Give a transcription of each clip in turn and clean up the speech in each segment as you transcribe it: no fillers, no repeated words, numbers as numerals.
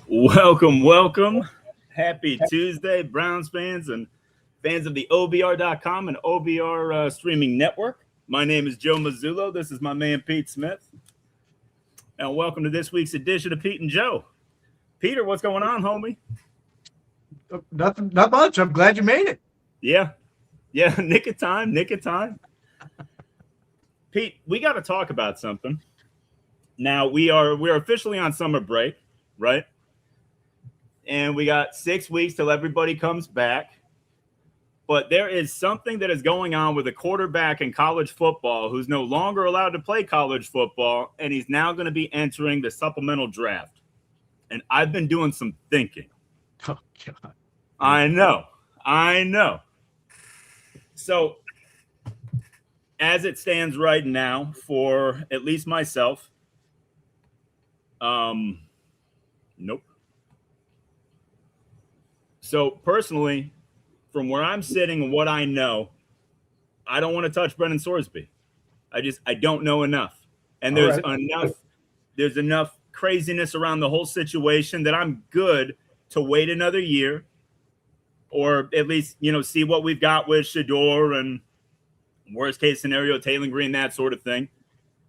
Welcome. Happy Tuesday, Browns fans and fans of the OBR.com and OBR streaming network. My name is Joe Mazzullo. This is my man, Pete Smith. And welcome to this week's edition of Pete and Joe. Peter, what's going on, homie? Nothing, not much. I'm glad you made it. Yeah, nick of time. Pete, we got to talk about something. Now, we're officially on summer break, right? And we got 6 weeks till everybody comes back. But there is something that is going on with a quarterback in college football who's no longer allowed to play college football, and he's now going to be entering the supplemental draft. And I've been doing some thinking. Oh, God. I know. So, as it stands right now, for at least myself, nope. So personally, from where I'm sitting and what I know, I don't want to touch Brendan Sorsby. I don't know enough. And there's enough craziness around the whole situation that I'm good to wait another year, or at least, see what we've got with Shador and worst case scenario, Taylor Green, that sort of thing,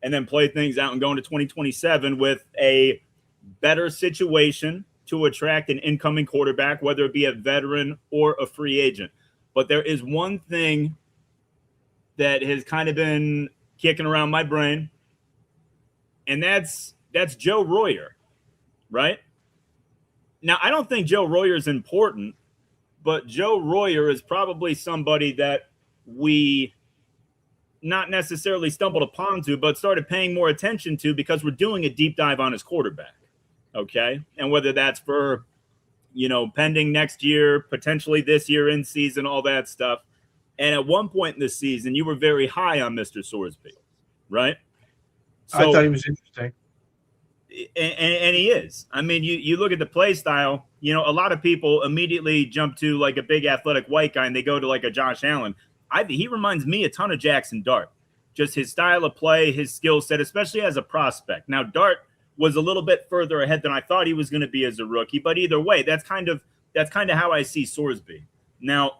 and then play things out and go into 2027 with a better situation to attract an incoming quarterback, whether it be a veteran or a free agent. But there is one thing that has kind of been kicking around my brain, and that's Joe Royer, right? Now, I don't think Joe Royer is important, but Joe Royer is probably somebody that we not necessarily stumbled upon to, but started paying more attention to because we're doing a deep dive on his quarterback. Okay. And whether that's for, pending next year, potentially this year in season, all that stuff. And at one point in the season, you were very high on Mr. Sorsby, right? So, I thought he was interesting. And he is. I mean, you look at the play style, a lot of people immediately jump to like a big athletic white guy and they go to like a Josh Allen. He reminds me a ton of Jackson Dart, just his style of play, his skill set, especially as a prospect. Now, Dart was a little bit further ahead than I thought he was going to be as a rookie, but either way, that's kind of how I see Sorsby. Now,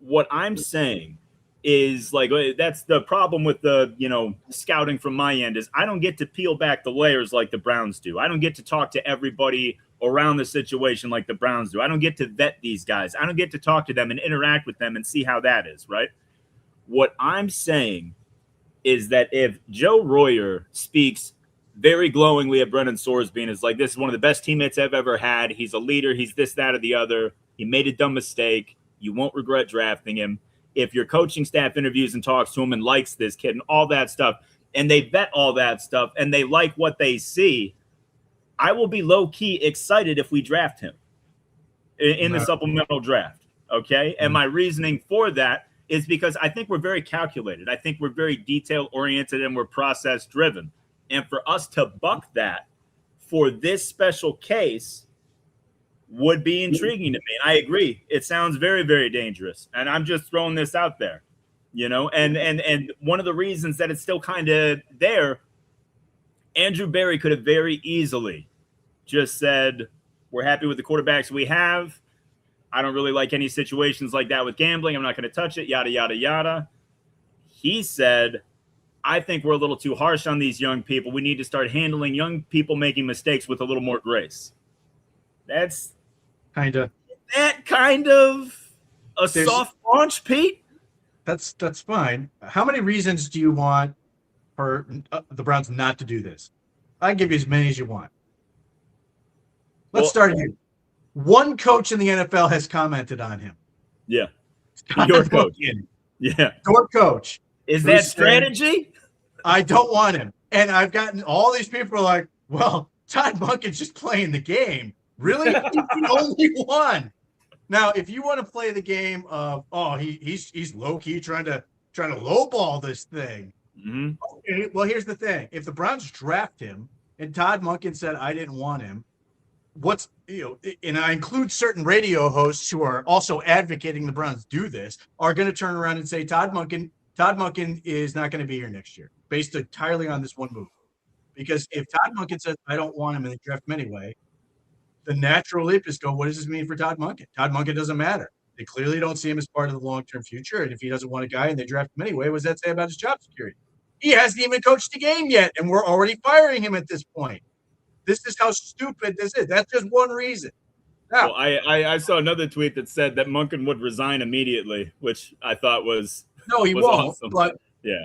what I'm saying is like, that's the problem with the, scouting from my end is I don't get to peel back the layers like the Browns do. I don't get to talk to everybody around the situation like the Browns do. I don't get to vet these guys. I don't get to talk to them and interact with them and see how that is, right? What I'm saying is that if Joe Royer speaks very glowingly of Brendan Sorsby and is like, this is one of the best teammates I've ever had. He's a leader. He's this, that, or the other. He made a dumb mistake. You won't regret drafting him. If your coaching staff interviews and talks to him and likes this kid and all that stuff, and they vet all that stuff and they like what they see, I will be low-key excited if we draft him in the supplemental draft, okay? And my reasoning for that is because I think we're very calculated. I think we're very detail-oriented and we're process-driven. And for us to buck that for this special case would be intriguing to me. And I agree. It sounds very, very dangerous. And I'm just throwing this out there, And one of the reasons that it's still kind of there, Andrew Berry could have very easily just said, we're happy with the quarterbacks we have. I don't really like any situations like that with gambling. I'm not going to touch it, yada, yada, yada. He said, I think we're a little too harsh on these young people. We need to start handling young people making mistakes with a little more grace. That's kind of a soft launch, Pete. That's fine. How many reasons do you want for the Browns not to do this? I can give you as many as you want. Let's start here. One coach in the NFL has commented on him. Yeah. Your coach. Yeah. Your coach. Is that strategy? I don't want him. And I've gotten all these people are like, well, Todd Monken's just playing the game. Really? He's the only one. Now, if you want to play the game of, he's low-key trying to lowball this thing. Mm-hmm. Okay, well, here's the thing. If the Browns draft him and Todd Monken said, I didn't want him, and I include certain radio hosts who are also advocating the Browns do this, are going to turn around and say Todd Monken is not going to be here next year based entirely on this one move. Because if Todd Monken says, I don't want him and they draft him anyway, the natural leap is go, what does this mean for Todd Monken? Todd Monken doesn't matter. They clearly don't see him as part of the long-term future. And if he doesn't want a guy and they draft him anyway, what does that say about his job security? He hasn't even coached the game yet, and we're already firing him at this point. This is how stupid this is. That's just one reason. Now, well, I saw another tweet that said that Monken would resign immediately, which I thought was he won't. Awesome. But yeah,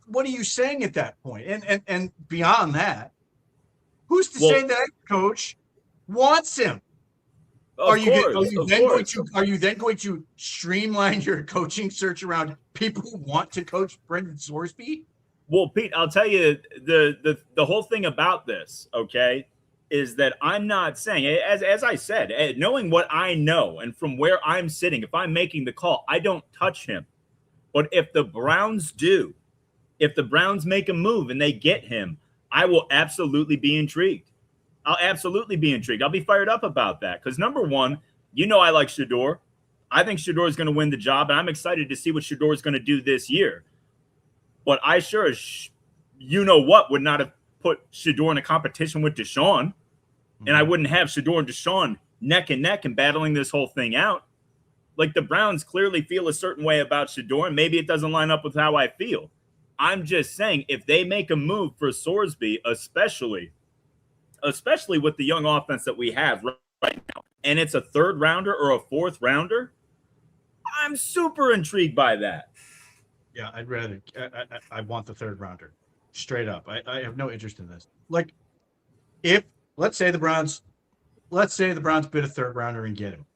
what are you saying at that point? And beyond that, who's to say that coach wants him? Are you then going to streamline your coaching search around people who want to coach Brendan Sorsby? Well, Pete, I'll tell you the whole thing about this, okay, is that I'm not saying, as I said, knowing what I know and from where I'm sitting, if I'm making the call, I don't touch him. But if the Browns do, if the Browns make a move and they get him, I will absolutely be intrigued. I'll absolutely be intrigued. I'll be fired up about that because, number one, I like Shedeur. I think Shedeur is going to win the job, and I'm excited to see what Shedeur is going to do this year. But I sure as would not have put Shedeur in a competition with Deshaun, and I wouldn't have Shedeur and Deshaun neck and neck and battling this whole thing out. Like, the Browns clearly feel a certain way about Shedeur, and maybe it doesn't line up with how I feel. I'm just saying, if they make a move for Sorsby, especially with the young offense that we have right now, and it's a third rounder or a fourth rounder, I'm super intrigued by that. Yeah, I want the third rounder, straight up. I have no interest in this. Like, if let's say the Browns bid a third rounder and get him,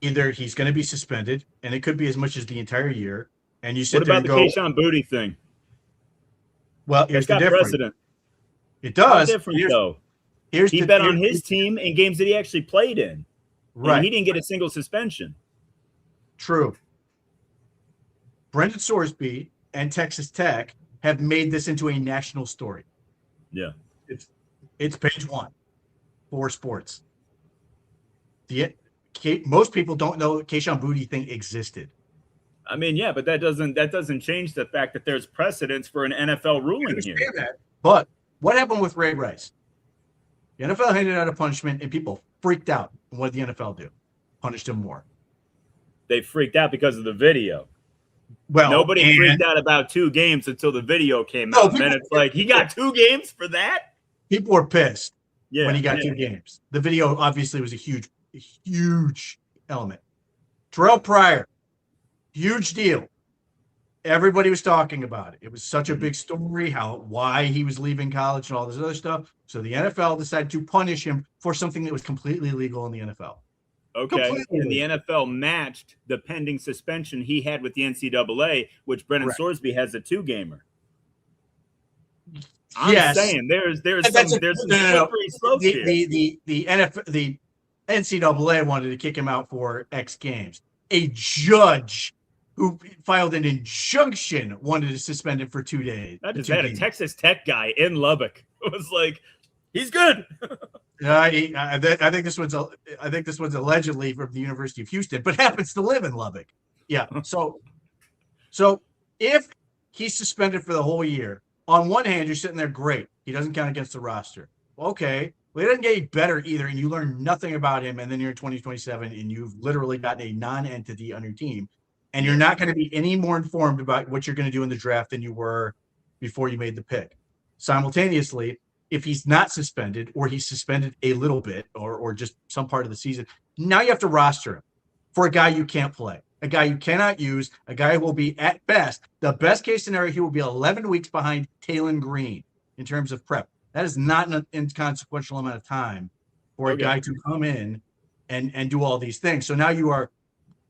either he's going to be suspended, and it could be as much as the entire year. And you sit there and go, what about the Kayshon Boutte thing? Well, here's the difference. Precedent. It does. Though. He bet on his team in games that he actually played in. Right. And he didn't get a single suspension. True. Brendan Sorsby and Texas Tech have made this into a national story. Yeah. It's page 1 for sports. Most people don't know Kayshon Boutte thing existed. I mean, yeah, but that doesn't change the fact that there's precedence for an NFL ruling here. That. But what happened with Ray Rice? The NFL handed out a punishment, and people freaked out. And what did the NFL do? Punished him more. They freaked out because of the video. Well, nobody freaked out about 2 games until the video came out. And then it's like, he got 2 games for that? People were pissed when he got 2 games. The video obviously was a huge element. Terrell Pryor, huge deal. Everybody was talking about it. It was such a big story, why he was leaving college and all this other stuff. So the NFL decided to punish him for something that was completely illegal in the NFL. Okay. And the NFL matched the pending suspension he had with the NCAA, which Brendan Sorsby has a 2-gamer. I'm saying there's some slippery slopes here. The NCAA wanted to kick him out for X games. A judge who filed an injunction wanted to suspend him for 2 days. I just had a Texas Tech guy in Lubbock. It was like, he's good. I think this one's allegedly from the University of Houston, but happens to live in Lubbock. Yeah. So if he's suspended for the whole year, on one hand, you're sitting there, great. He doesn't count against the roster. Okay. Well, he doesn't get any better either, and you learn nothing about him, and then you're in 2027, and you've literally got a non-entity on your team, and you're not going to be any more informed about what you're going to do in the draft than you were before you made the pick. Simultaneously, if he's not suspended, or he's suspended a little bit, or just some part of the season, now you have to roster him for a guy you can't play, a guy you cannot use, a guy who will be, at best, the best case scenario, he will be 11 weeks behind Taylon Green in terms of prep. That is not an inconsequential amount of time for a guy to come in and do all these things. So now you are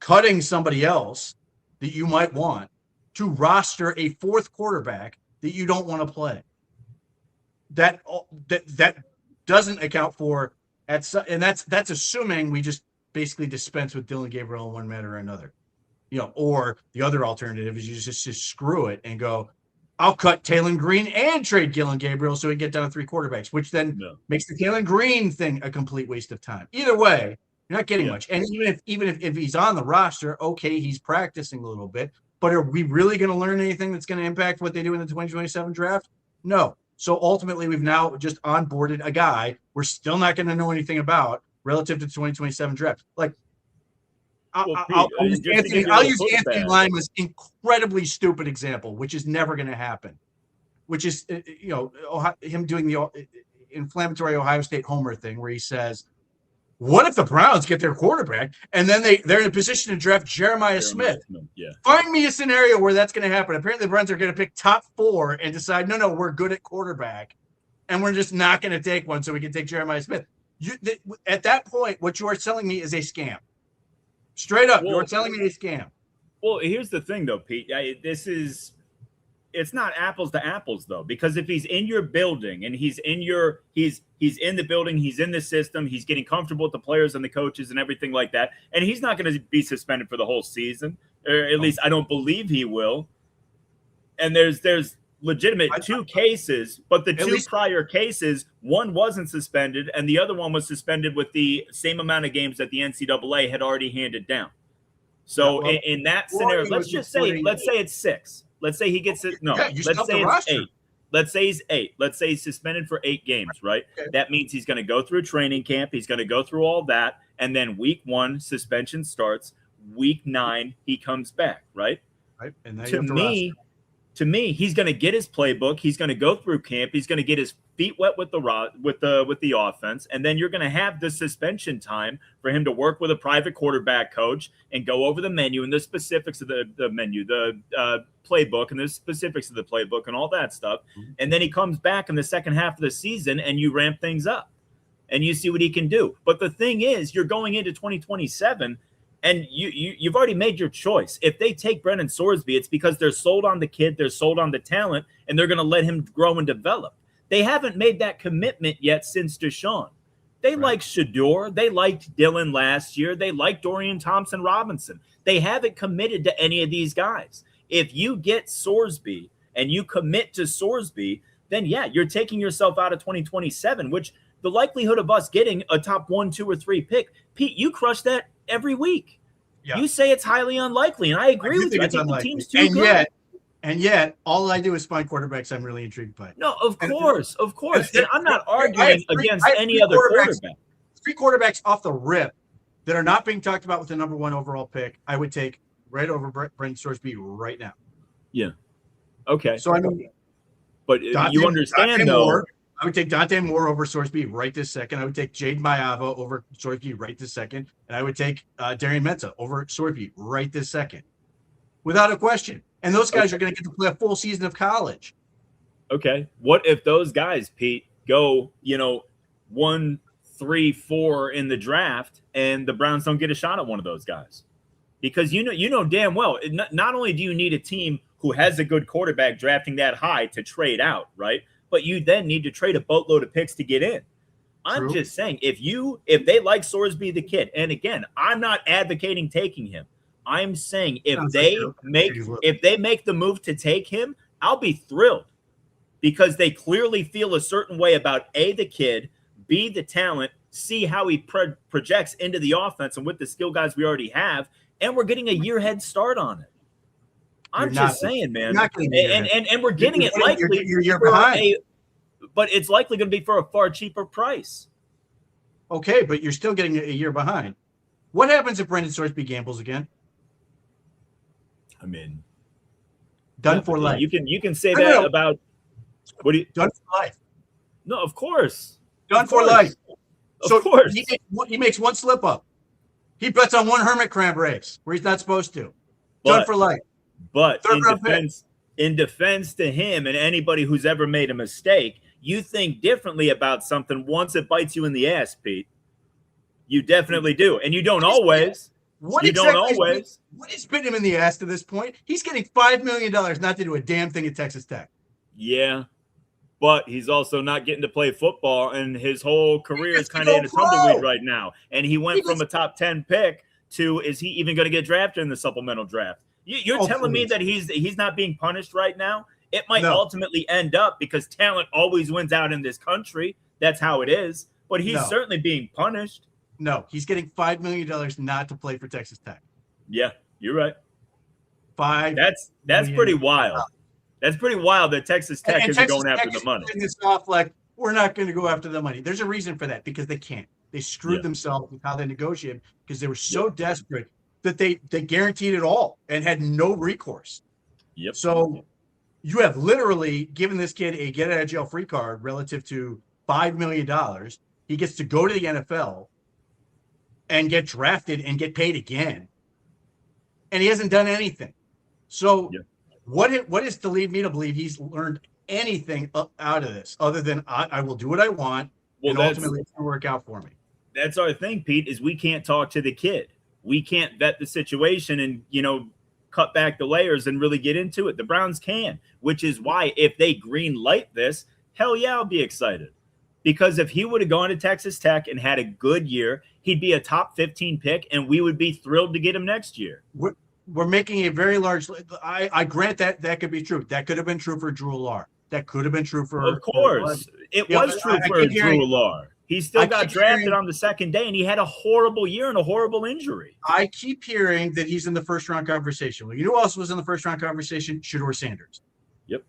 cutting somebody else that you might want to roster a 4th quarterback that you don't want to play. That doesn't account for and that's assuming we just basically dispense with Dillon Gabriel in one manner or another. Or the other alternative is you just screw it and go, I'll cut Taylon Green and trade Dillon Gabriel so we get down to 3 quarterbacks, which then makes the Taylon Green thing a complete waste of time. Either way, you're not getting much. And even if he's on the roster, okay, he's practicing a little bit, but are we really going to learn anything that's going to impact what they do in the 2027 draft? No. So ultimately, we've now just onboarded a guy we're still not going to know anything about relative to the 2027 draft. Like, Well, I'll Pete, use just to Anthony. give you a I'll little use Anthony pushback. Lyman's incredibly stupid example, which is never going to happen. Which is, him doing the inflammatory Ohio State homer thing, where he says, "What if the Browns get their quarterback and then they're in a position to draft Jeremiah Smith?" Yeah. Find me a scenario where that's going to happen. Apparently, the Browns are going to pick top 4 and decide, no, we're good at quarterback, and we're just not going to take one so we can take Jeremiah Smith. At that point, what you are telling me is a scam. Straight up, you're telling me a scam. Well, here's the thing, though, Pete. It's not apples to apples, though, because if he's in your building and he's in the building, he's in the system, he's getting comfortable with the players and the coaches and everything like that, and he's not going to be suspended for the whole season, or at least I don't believe he will. And there's legitimate 2 cases, but the 2 prior cases, one wasn't suspended and the other one was suspended with the same amount of games that the NCAA had already handed down. So in that scenario, let's say it's 6. Let's say he gets it. No, let's say it's 8. Let's say he's 8. Let's say he's suspended for 8 games, right? Okay. That means he's going to go through training camp. He's going to go through all that. And then week 1, suspension starts. Week 9, he comes back, right? Right. And to me, he's going to get his playbook. He's going to go through camp. He's going to get his feet wet with the offense, and then you're going to have the suspension time for him to work with a private quarterback coach and go over the menu and the specifics of the menu, the playbook and the specifics of the playbook and all that stuff. Mm-hmm. And then he comes back in the second half of the season, and you ramp things up, and you see what he can do. But the thing is, you're going into 2027. And you've already made your choice. If they take Brendan Sorsby, it's because they're sold on the kid, they're sold on the talent, and they're going to let him grow and develop. They haven't made that commitment yet since Deshaun. They liked Shador. They liked Dylan last year. They liked Dorian Thompson-Robinson. They haven't committed to any of these guys. If you get Sorsby and you commit to Sorsby, then, yeah, you're taking yourself out of 2027, which the likelihood of us getting a top 1, 2, or 3 pick, Pete, you crush that every week. Yeah. You say it's highly unlikely, and I agree with you. I think the team's too good. And yet, all I do is find quarterbacks I'm really intrigued by. No, of course. And I'm not arguing against any other quarterback. 3 quarterbacks off the rip that are not being talked about with the number 1 overall pick, I would take right over Brendan Sorsby right now. Yeah. Okay. So, I mean, but you understand, though. I would take Dante Moore over Sorsby right this second. I would take Jade Mayava over Sorsby right this second. And I would take Darian Mensah over Sorsby right this second. Without a question. And those guys are going to get to play a full season of college. Okay. What if those guys, Pete, go, 1, 3, 4 in the draft and the Browns don't get a shot at one of those guys? Because you know damn well, not only do you need a team who has a good quarterback drafting that high to trade out, right? But you then need to trade a boatload of picks to get in. I'm just saying, if they like Sorsby the kid, and again, I'm not advocating taking him. I'm saying if they make the move to take him, I'll be thrilled, because they clearly feel a certain way about A, the kid, B, the talent, C, how he projects into the offense and with the skill guys we already have, and we're getting a year head start on it. I'm just saying, man. And we're getting it likely you're behind. But it's likely going to be for a far cheaper price. Okay, but you're still getting a year behind. What happens if Brendan Sorsby gambles again? I mean, done for life. You can say that about what do you done for life? No, of course. Done for life. Of course. He makes one slip up. He bets on one hermit crab race where he's not supposed to. Done for life. But in defense to him and anybody who's ever made a mistake, you think differently about something once it bites you in the ass, Pete. You definitely do. And you don't always. What is bitten him in the ass to this point? He's getting $5 million not to do a damn thing at Texas Tech. Yeah. But he's also not getting to play football, and his whole career is kind of in a tumbleweed right now. And he went from a top 10 pick to, is he even going to get drafted in the supplemental draft? You're telling me that he's not being punished right now? It might ultimately end up, because talent always wins out in this country. That's how it is. But he's certainly being punished. No, he's getting $5 million not to play for Texas Tech. Yeah, you're right. $5 That's pretty wild. That's pretty wild that Texas Tech And isn't Texas going after Tech the is money. putting this off like, we're not going to go after the money. There's a reason for that because they can't. They screwed themselves with how they negotiated because they were so desperate that they guaranteed it all and had no recourse. Yep. So you have literally given this kid a get out of jail free card relative to $5 million. He gets to go to the NFL and get drafted and get paid again. And he hasn't done anything. So what is to lead me to believe he's learned anything out of this other than I will do what I want and ultimately it's going to work out for me? That's our thing, Pete, is we can't talk to the kid. We can't vet the situation and, cut back the layers and really get into it. The Browns can, which is why if they green light this, hell yeah, I'll be excited. Because if he would have gone to Texas Tech and had a good year, he'd be a top 15 pick and we would be thrilled to get him next year. We're making a very large. I grant that could be true. That could have been true for Drew Lar. That could have been true for. Of course, it was true for Drew Lar. He still got drafted on the second day, and he had a horrible year and a horrible injury. I keep hearing that he's in the first round conversation. Well, you know who else was in the first round conversation? Shedeur Sanders. Yep.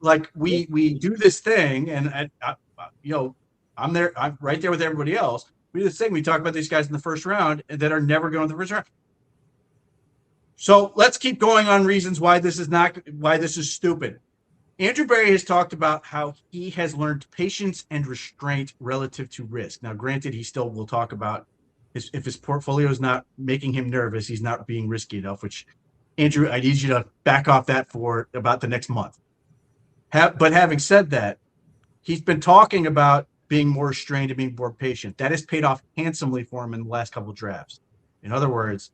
Like we do this thing, and I'm there. I'm right there with everybody else. We do this thing. We talk about these guys in the first round that are never going to the first round. So let's keep going on reasons why this is stupid. Andrew Berry has talked about how he has learned patience and restraint relative to risk. Now, granted, he still will talk about if his portfolio is not making him nervous, he's not being risky enough, which, Andrew, I need you to back off that for about the next month. But having said that, he's been talking about being more restrained and being more patient. That has paid off handsomely for him in the last couple of drafts. In other words,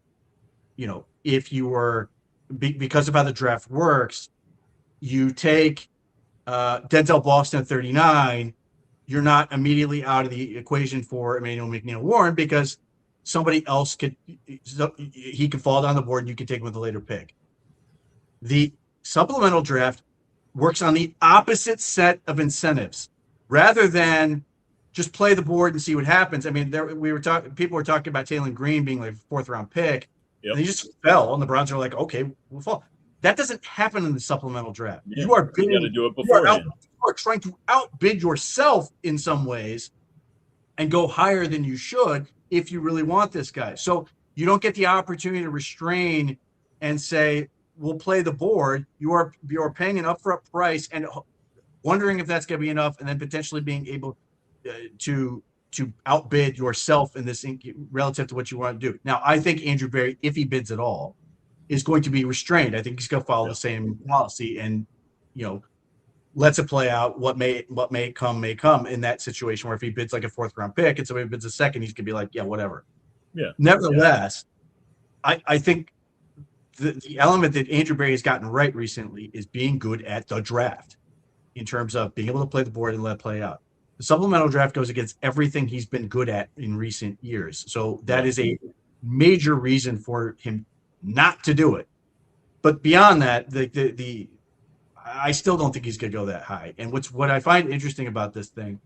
if you were, because of how the draft works, you take Denzel Boston at 39, you're not immediately out of the equation for Emmanuel McNeil-Warren because somebody else could fall down the board and you could take him with a later pick. The supplemental draft works on the opposite set of incentives rather than just play the board and see what happens. I mean, people were talking about Taylor Green being like a fourth round pick. Yep. And he just fell, and the Browns are like, okay, we'll fall. That doesn't happen in the supplemental draft. Yeah, you are bidding. You got to do it beforehand. You are trying to outbid yourself in some ways and go higher than you should if you really want this guy. So you don't get the opportunity to restrain and say, we'll play the board. You're paying an upfront price and wondering if that's going to be enough, and then potentially being able to outbid yourself in this relative to what you want to do. Now, I think Andrew Berry, if he bids at all, is going to be restrained. I think he's going to follow the same policy and, lets it play out. What may come in that situation where if he bids like a fourth round pick and somebody bids a second, he's going to be like, yeah, whatever. Yeah. Nevertheless, I think the element that Andrew Berry has gotten right recently is being good at the draft in terms of being able to play the board and let it play out. The supplemental draft goes against everything he's been good at in recent years. So that is a major reason for him not to do it. But beyond that, I still don't think he's going to go that high. And what I find interesting about this thing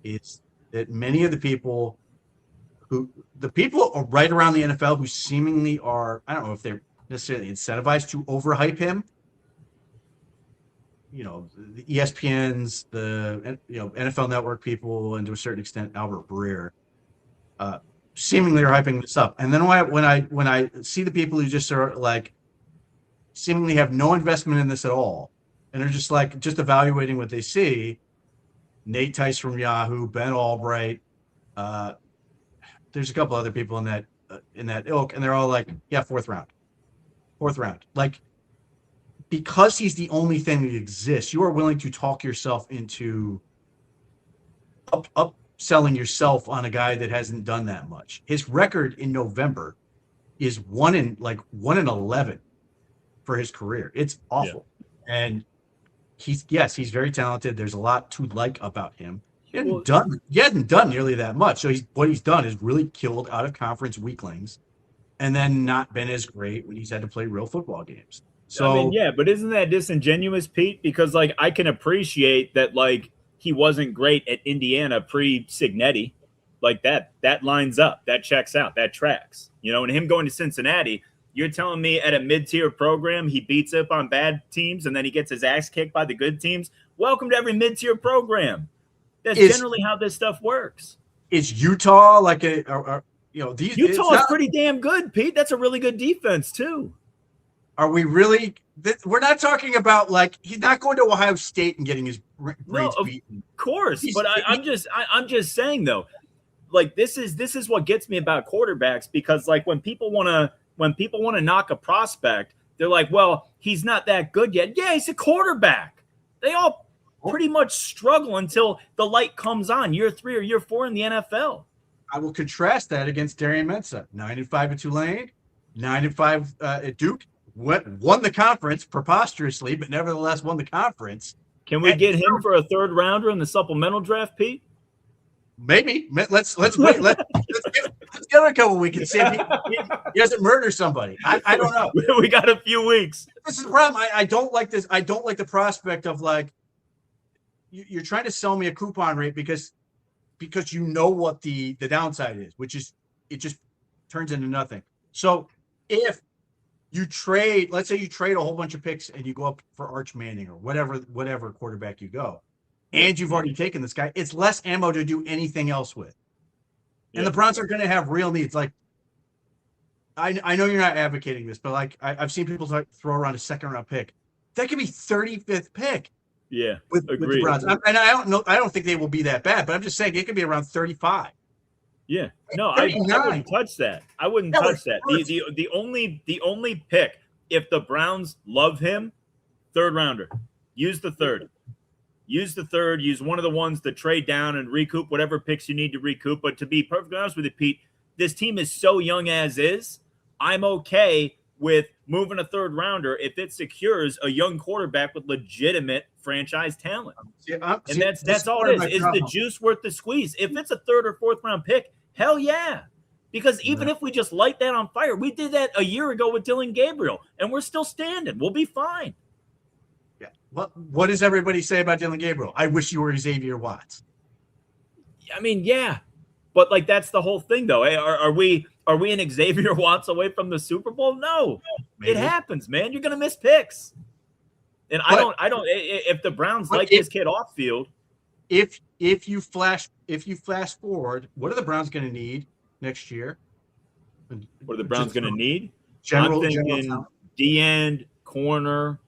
is that many of the people are right around the NFL who seemingly are, I don't know if they're necessarily incentivized to overhype him. The ESPNs, the NFL Network people, and to a certain extent Albert Breer, seemingly are hyping this up. And then when I see the people who just are like seemingly have no investment in this at all, and are just evaluating what they see, Nate Tice from Yahoo, Ben Albright, there's a couple other people in that ilk, and they're all like, yeah, fourth round. Like, because he's the only thing that exists, you are willing to talk yourself into upselling yourself on a guy that hasn't done that much. His record in November is 1-11 for his career. It's awful. Yeah. And he's very talented. There's a lot to like about him. He hadn't done nearly that much. So what he's done is really killed out of conference weaklings and then not been as great when he's had to play real football games. So, but isn't that disingenuous, Pete? Because I can appreciate that he wasn't great at Indiana pre-Signetti. That lines up, that checks out, that tracks. And him going to Cincinnati, You're telling me at a mid-tier program he beats up on bad teams and then he gets his ass kicked by the good teams? Welcome to every mid-tier program. That's generally how this stuff works. Is Utah like these? Utah's pretty damn good, Pete. That's a really good defense too. Are we really? We're not talking about like he's not going to Ohio State and getting his grades beaten. Of course, but I'm just saying though, like this is what gets me about quarterbacks, because like when people want to knock a prospect, they're like, well, he's not that good yet. Yeah, he's a quarterback. They all pretty much struggle until the light comes on year 3 or year 4 in the NFL. I will contrast that against Darian Mensah, 9-5 at Tulane, 9-5 at Duke. Won the conference preposterously, but nevertheless won the conference. Can we get him for a 3rd rounder in the supplemental draft, Pete? Maybe. Let's wait. Let's give it a couple weeks and see if he doesn't murder somebody. I don't know. We got a few weeks. This is the problem. I don't like this. I don't like the prospect of like you're trying to sell me a coupon rate because you know what the downside is, which is it just turns into nothing. So if you trade, let's say you trade a whole bunch of picks and you go up for Arch Manning or whatever quarterback you go, and you've already taken this guy, it's less ammo to do anything else with. And the Browns are going to have real needs. Like, I know you're not advocating this, but like I've seen people throw around a 2nd-round pick. That could be 35th pick. Yeah, with the Browns. And I don't think they will be that bad, but I'm just saying it could be around 35. Yeah, no, I wouldn't touch that. I wouldn't touch that. The only pick, if the Browns love him, 3rd rounder. Use the 3rd. Use the 3rd. Use one of the ones to trade down and recoup whatever picks you need to recoup. But to be perfectly honest with you, Pete, this team is so young as is. I'm okay with moving a 3rd rounder if it secures a young quarterback with legitimate franchise talent. That's all it is. Is the juice worth the squeeze? If it's a 3rd or 4th round pick, hell yeah. Because even if we just light that on fire, we did that a year ago with Dylan Gabriel, and we're still standing. We'll be fine. Yeah. What does everybody say about Dylan Gabriel? I wish you were Xavier Watts. I mean, yeah. But like that's the whole thing, though. Hey, are we an Xavier Watts away from the Super Bowl? No, it happens, man. You're gonna miss picks, and I don't. If the Browns like this kid off field, if you flash forward, what are the Browns gonna need next year? What are the Browns gonna need? I'm thinking D-end, corner,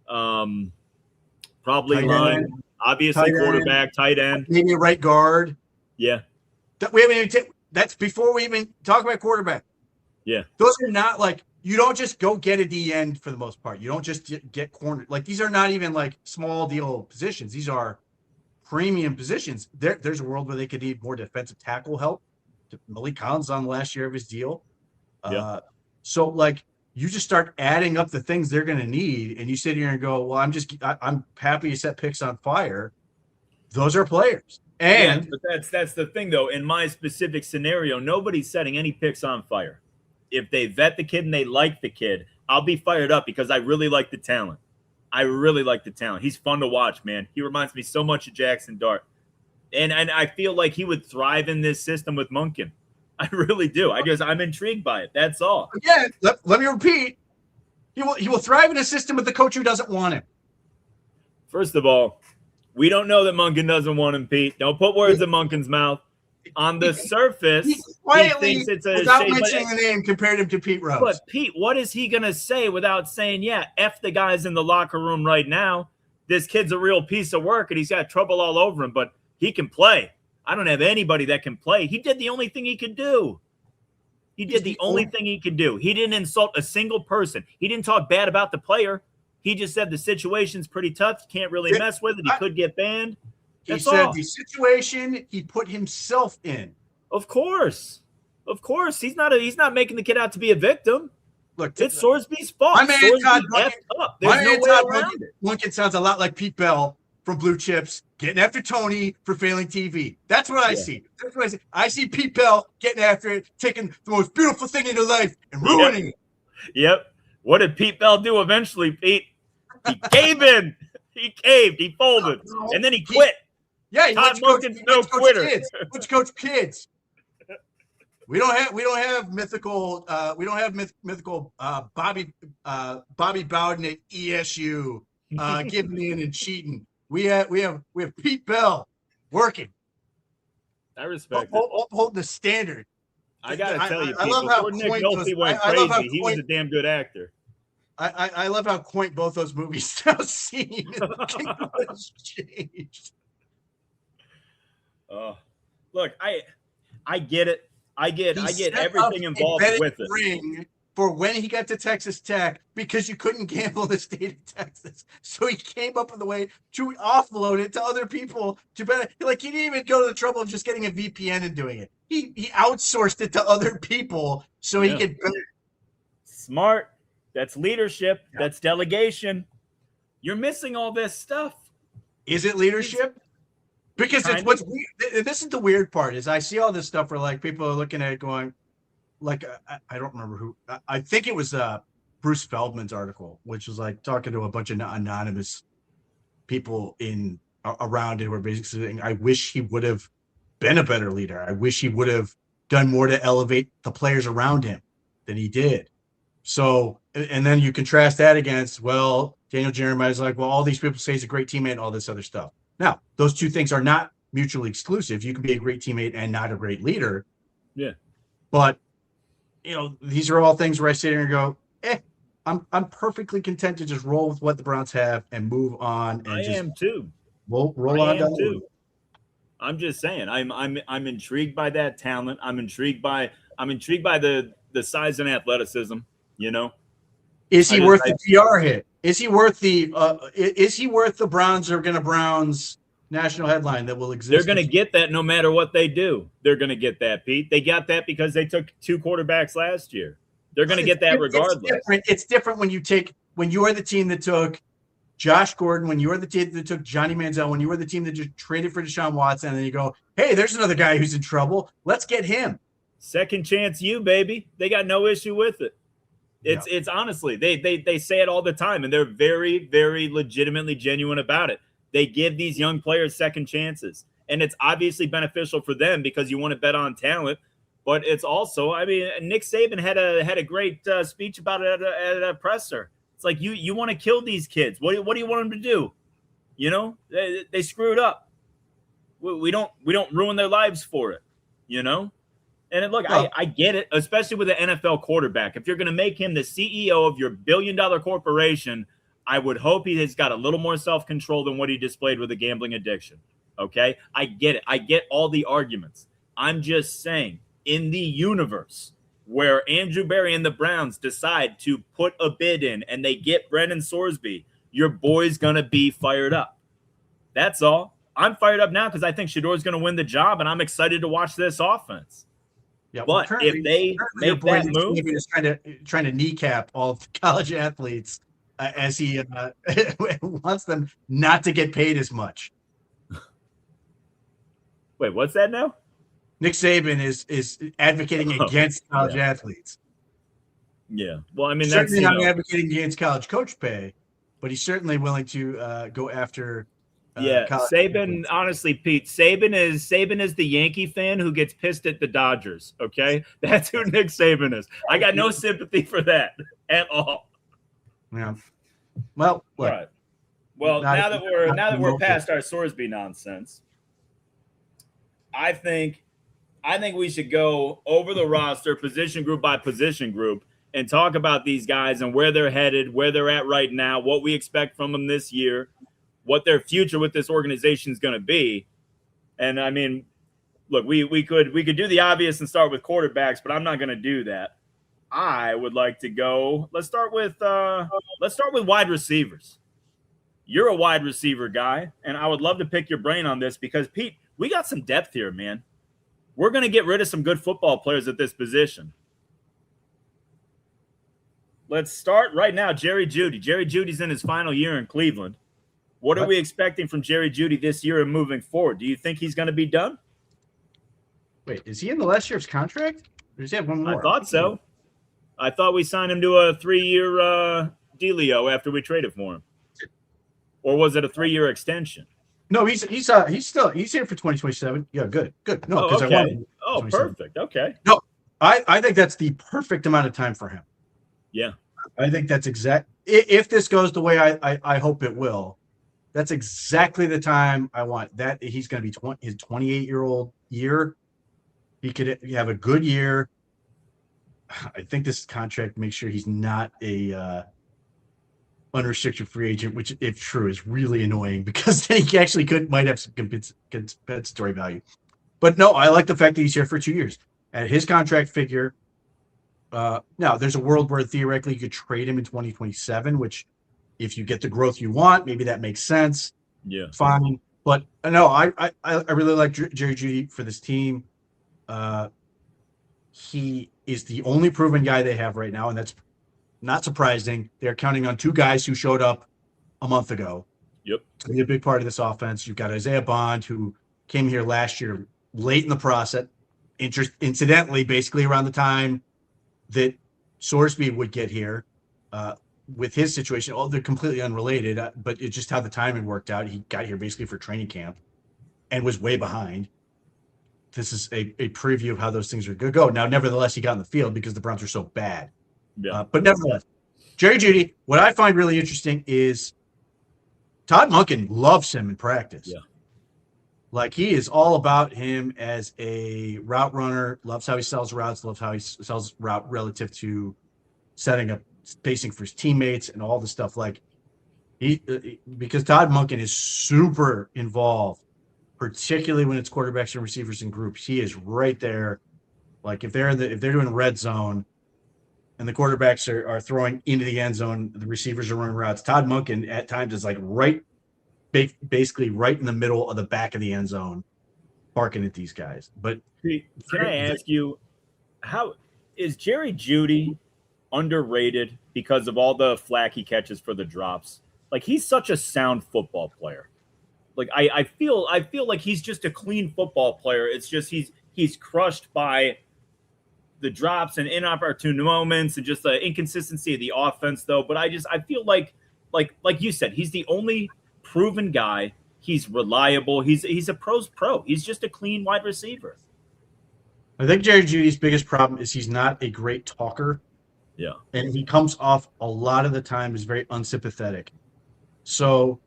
probably tight line, end, obviously quarterback, tight end, maybe a right guard. Yeah. We haven't even that's before we even talk about quarterback. Yeah. Those are not like you don't just go get a D end for the most part. You don't just get corner. Like these are not even like small deal positions. These are premium positions. There's a world where they could need more defensive tackle help. Malik Collins on the last year of his deal. So like you just start adding up the things they're going to need, and you sit here and go, well, I'm happy to set picks on fire. Those are players. And but that's the thing, though. In my specific scenario, nobody's setting any picks on fire. If they vet the kid and they like the kid, I'll be fired up because I really like the talent. He's fun to watch, man. He reminds me so much of Jackson Dart. And I feel like he would thrive in this system with Monken. I really do. I'm intrigued by it. That's all. Again, let me repeat. He will thrive in a system with the coach who doesn't want him. First of all, we don't know that Monken doesn't want him, Pete. Don't put words in Monken's mouth. On the surface, he thinks it's a without mentioning the name, compared him to Pete Rose. But Pete, what is he going to say without saying, yeah, F the guys in the locker room right now. This kid's a real piece of work, and he's got trouble all over him, but he can play. I don't have anybody that can play. He did the only thing he could do. He didn't insult a single person. He didn't talk bad about the player. He just said the situation's pretty tough. You can't really mess with it. He could get banned. He said the situation he put himself in. Of course. He's not making the kid out to be a victim. Look, it's Sorsby's fault. My man Todd Monken sounds a lot like Pete Bell from Blue Chips getting after Tony for failing TV. That's what I see. That's what I see. I see Pete Bell getting after it, taking the most beautiful thing in your life and ruining it. Yep. What did Pete Bell do eventually, Pete? He gave in. He caved. He folded. And then he quit. He Todd Monken's no quitter. Let's coach kids. We don't have mythical Bobby Bowden at ESU giving in and cheating. We have Pete Bell working. I respect it. Uphold the standard. I gotta tell you, I Pete, love how before Nick Coint Nolte went crazy, he was a damn good actor. I love how quaint both those movies now seem. Has changed. Look, I get it. I get everything involved with it. Ring for when he got to Texas Tech because you couldn't gamble in the state of Texas, so he came up with a way to offload it to other people to bet. Like he didn't even go to the trouble of just getting a VPN and doing it. He outsourced it to other people so he could. Smart. That's leadership. Yeah. That's delegation. You're missing all this stuff. Is it leadership? Because it's what's weird. This is the weird part is I see all this stuff where like people are looking at it going, like I don't remember who. I think it was Bruce Feldman's article, which was like talking to a bunch of anonymous people around it who were basically saying, I wish he would have been a better leader. I wish he would have done more to elevate the players around him than he did. So, and then you contrast that against, well, Daniel Jeremiah's like, well, all these people say he's a great teammate and all this other stuff. Now, those two things are not mutually exclusive. You can be a great teammate and not a great leader. Yeah. But, these are all things where I sit here and go, I'm perfectly content to just roll with what the Browns have and move on. And I am too. Roll on down too. I'm just saying, I'm intrigued by that talent. I'm intrigued by the size and athleticism. Is he worth the PR hit? Is he worth the Browns are gonna Browns national headline that will exist? They're gonna get that no matter what they do. They're gonna get that, Pete. They got that because they took 2 quarterbacks last year. They're gonna get that regardless. It's different when you are the team that took Josh Gordon, when you are the team that took Johnny Manziel, when you were the team that just traded for Deshaun Watson, and then you go, hey, there's another guy who's in trouble. Let's get him. Second chance you, baby. They got no issue with it. It's honestly, they say it all the time, and they're very, very legitimately genuine about it. They give these young players second chances, and it's obviously beneficial for them because you want to bet on talent. But it's also, Nick Saban had a great speech about it at a presser. It's like you want to kill these kids. What do you want them to do? They screwed up. We don't ruin their lives for it. And look, I get it, especially with an NFL quarterback. If you're going to make him the CEO of your billion-dollar corporation, I would hope he has got a little more self-control than what he displayed with a gambling addiction. Okay? I get it. I get all the arguments. I'm just saying, in the universe where Andrew Berry and the Browns decide to put a bid in and they get Brendan Sorsby, your boy's going to be fired up. That's all. I'm fired up now because I think Shador's going to win the job, and I'm excited to watch this offense. Yeah, but if they make that move, is trying to kneecap all of the college athletes as he wants them not to get paid as much. Wait, what's that now? Nick Saban is advocating against college athletes. Yeah, well, that's certainly not advocating against college coach pay, but he's certainly willing to go after. Saban. Honestly, Pete, Saban is the Yankee fan who gets pissed at the Dodgers. Okay, that's who Nick Saban is. I got no sympathy for that at all. Yeah. Well, all right. Well, now that we're past our Sorsby nonsense, I think we should go over the roster, position group by position group, and talk about these guys and where they're headed, where they're at right now, what we expect from them this year, what their future with this organization is going to be. And look, we could do the obvious and start with quarterbacks, but I'm not going to do that. I would like to go. Let's start with wide receivers. You're a wide receiver guy, and I would love to pick your brain on this because, Pete, we got some depth here, man. We're going to get rid of some good football players at this position. Let's start right now. Jerry Jeudy. Jerry Judy's in his final year in Cleveland. What are we expecting from Jerry Jeudy this year and moving forward? Do you think he's going to be done? Wait, is he in the last year of his contract? Or does he have one more? I thought so. I thought we signed him to a 3-year dealio after we traded for him. Or was it a 3-year extension? No, he's here for 2027. Yeah, good. No, okay. Oh, perfect. Okay. No, I think that's the perfect amount of time for him. Yeah. I think that's exact. If this goes the way I hope it will, that's exactly the time I want. That he's going to be his 28-year-old year. He could have a good year. I think this contract makes sure he's not a unrestricted free agent, which, if true, is really annoying because then he actually might have some compensatory value. But no, I like the fact that he's here for 2 years at his contract figure. Now, there's a world where theoretically you could trade him in 2027, which, if you get the growth you want, maybe that makes sense. Yeah. Fine. But no, I really like Jerry Jeudy for this team. He is the only proven guy they have right now, and that's not surprising. They're counting on two guys who showed up a month ago. Yep. To be a big part of this offense. You've got Isaiah Bond, who came here last year late in the process, incidentally, basically around the time that Sorsby would get here with his situation. Oh, they're completely unrelated, but it's just how the timing worked out. He got here basically for training camp and was way behind. This is a preview of how those things are going to go. Now, nevertheless, he got in the field because the Browns are so bad. Yeah. But nevertheless, Jerry Jeudy, what I find really interesting is Todd Monken loves him in practice. Yeah. Like, he is all about him as a route runner, loves how he sells routes, loves how he sells route relative to setting up spacing for his teammates and all the stuff. Like, because Todd Monken is super involved, particularly when it's quarterbacks and receivers in groups. He is right there. Like, if they're doing red zone and the quarterbacks are throwing into the end zone, the receivers are running routes, Todd Monken at times is like basically right in the middle of the back of the end zone, barking at these guys. But can I ask you, how is Jerry Jeudy underrated because of all the flack he catches for the drops? Like, he's such a sound football player. Like, I feel like he's just a clean football player. It's just he's crushed by the drops and inopportune moments and just the inconsistency of the offense, though. But I feel like you said, he's the only proven guy. He's reliable. He's a pro's pro. He's just a clean wide receiver. I think Jerry Jeudy's biggest problem is he's not a great talker. Yeah. And he comes off a lot of the time as very unsympathetic. So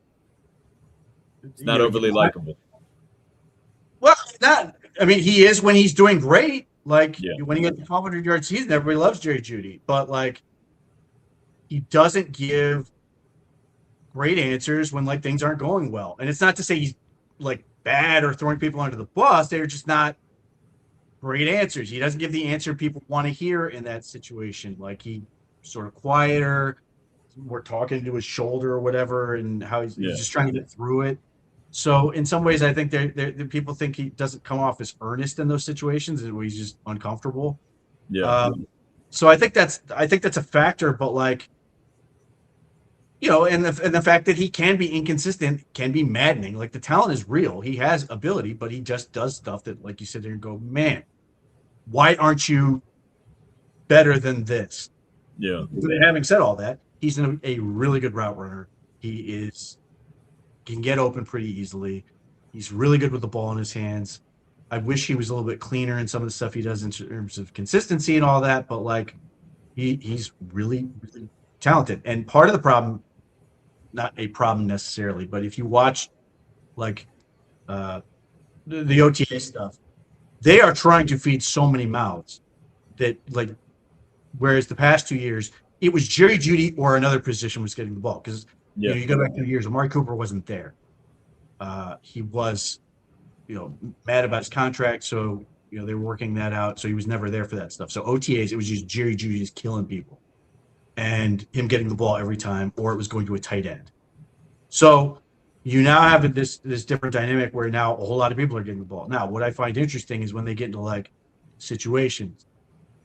it's not overly likable. Well, not. I mean, he is when he's doing great. Like, when he gets 1,200 yard season, everybody loves Jerry Jeudy. But, like, he doesn't give great answers when, like, things aren't going well. And it's not to say he's, like, bad or throwing people under the bus. They're just not great answers. He doesn't give the answer people want to hear in that situation. Like, he's sort of quieter, more talking to his shoulder or whatever, and how he's just trying to get through it. So in some ways, I think people think he doesn't come off as earnest in those situations, and he's just uncomfortable. Yeah. So I think that's a factor, but, like, you know, and the fact that he can be inconsistent can be maddening. Like, the talent is real. He has ability, but he just does stuff that, like, you sit there and go, man, why aren't you better than this? Yeah. But having said all that, he's a really good route runner. He can get open pretty easily. He's really good with the ball in his hands. I wish he was a little bit cleaner in some of the stuff he does in terms of consistency and all that, but, like, he's really, really talented. And part of the problem, not a problem necessarily, but if you watch, like, the OTA stuff, they are trying to feed so many mouths that, like, whereas the past 2 years, it was Jerry Jeudy or another position was getting the ball. Because you go back 2 years, Amari Cooper wasn't there. He was, mad about his contract, so they were working that out. So he was never there for that stuff. So OTAs, it was just Jerry Jeudy just killing people, and him getting the ball every time, or it was going to a tight end. So you now have this different dynamic where now a whole lot of people are getting the ball. Now, what I find interesting is when they get into, like, situations,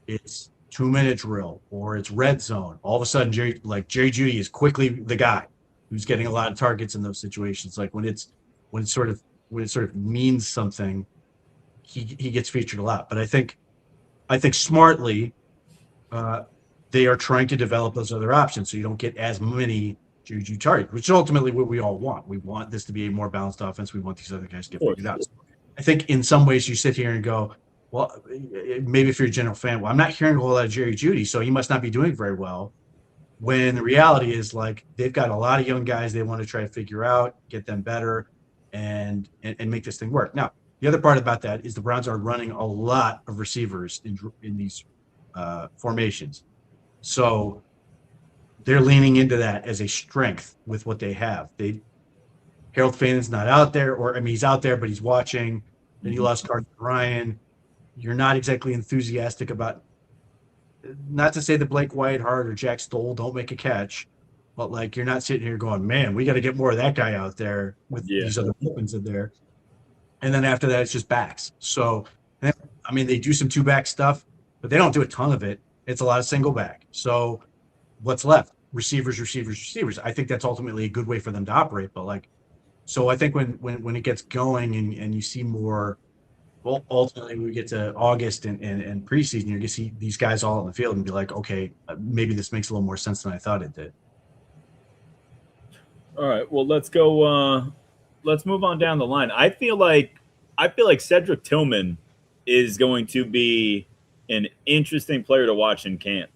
it's 2-minute drill or it's red zone. All of a sudden, Jerry Jeudy is quickly the guy who's getting a lot of targets in those situations. Like, when it sort of means something, he gets featured a lot. But I think smartly, they are trying to develop those other options so you don't get as many Juju targets, which is ultimately what we all want. We want this to be a more balanced offense. We want these other guys to get figured out. I think in some ways you sit here and go, Well, maybe if you're a general fan, well, I'm not hearing a whole lot of Jerry Jeudy, so he must not be doing very well. When the reality is, like, they've got a lot of young guys they want to try to figure out, get them better, and make this thing work. Now, the other part about that is the Browns are running a lot of receivers in these formations, so they're leaning into that as a strength with what they have. Harold Fannin's not out there, or I mean, he's out there, but he's watching. Then you lost Carson Ryan. You're not exactly enthusiastic about, not to say that Blake Whitehart or Jack Stoll don't make a catch, but like you're not sitting here going, man, we got to get more of that guy out there with these other weapons in there. And then after that, it's just backs. So, I mean, they do some two back stuff, but they don't do a ton of it. It's a lot of single back. So, what's left? Receivers, receivers, receivers. I think that's ultimately a good way for them to operate. But like, so I think when it gets going and you see more, well, ultimately we get to August and preseason, you're gonna see these guys all in the field and be like, okay, maybe this makes a little more sense than I thought it did. All right, well, let's go. Let's move on down the line. I feel like Cedric Tillman is going to be an interesting player to watch in camp.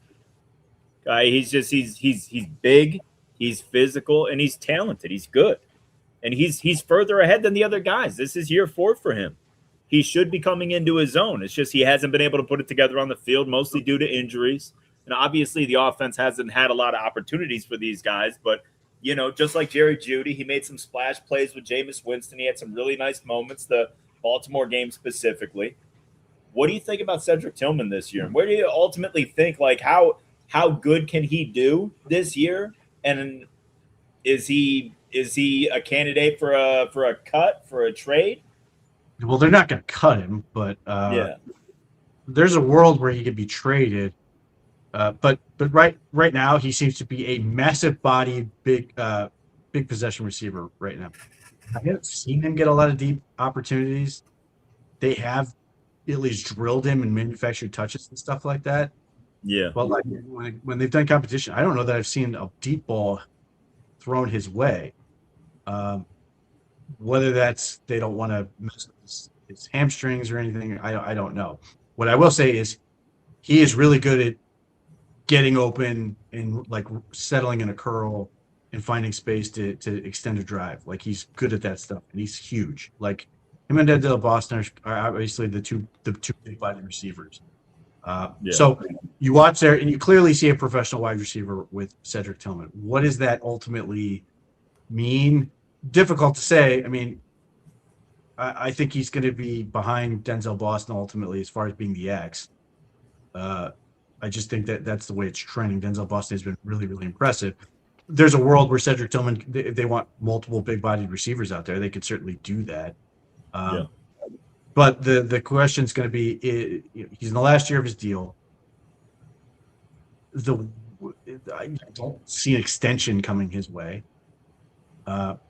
He's big, he's physical, and he's talented. He's good, and he's further ahead than the other guys. This is year 4 for him. He should be coming into his own. It's just he hasn't been able to put it together on the field, mostly due to injuries. And obviously, the offense hasn't had a lot of opportunities for these guys. But, just like Jerry Jeudy, he made some splash plays with Jameis Winston. He had some really nice moments, the Baltimore game specifically. What do you think about Cedric Tillman this year? And where do you ultimately think, like, how good can he do this year? And is he a candidate for a cut, for a trade? Well, they're not going to cut him, but there's a world where he could be traded. But right now he seems to be a massive bodied, big possession receiver right now. I haven't seen him get a lot of deep opportunities. They have at least drilled him and manufactured touches and stuff like that. Yeah. But like when they've done competition, I don't know that I've seen a deep ball thrown his way. Whether that's they don't want to mess with his hamstrings or anything, I don't know. What I will say is he is really good at getting open and like settling in a curl and finding space to extend a drive. Like he's good at that stuff, and he's huge. Like him and Denzel Boston are obviously the two big body receivers. So you watch there, and you clearly see a professional wide receiver with Cedric Tillman. What does that ultimately mean? Difficult to say. I mean, I think he's going to be behind Denzel Boston ultimately as far as being the X. I just think that's the way it's trending. Denzel Boston has been really, really impressive. There's a world where Cedric Tillman, if they want multiple big-bodied receivers out there, they could certainly do that. But the question is going to be, he's in the last year of his deal. I don't see an extension coming his way.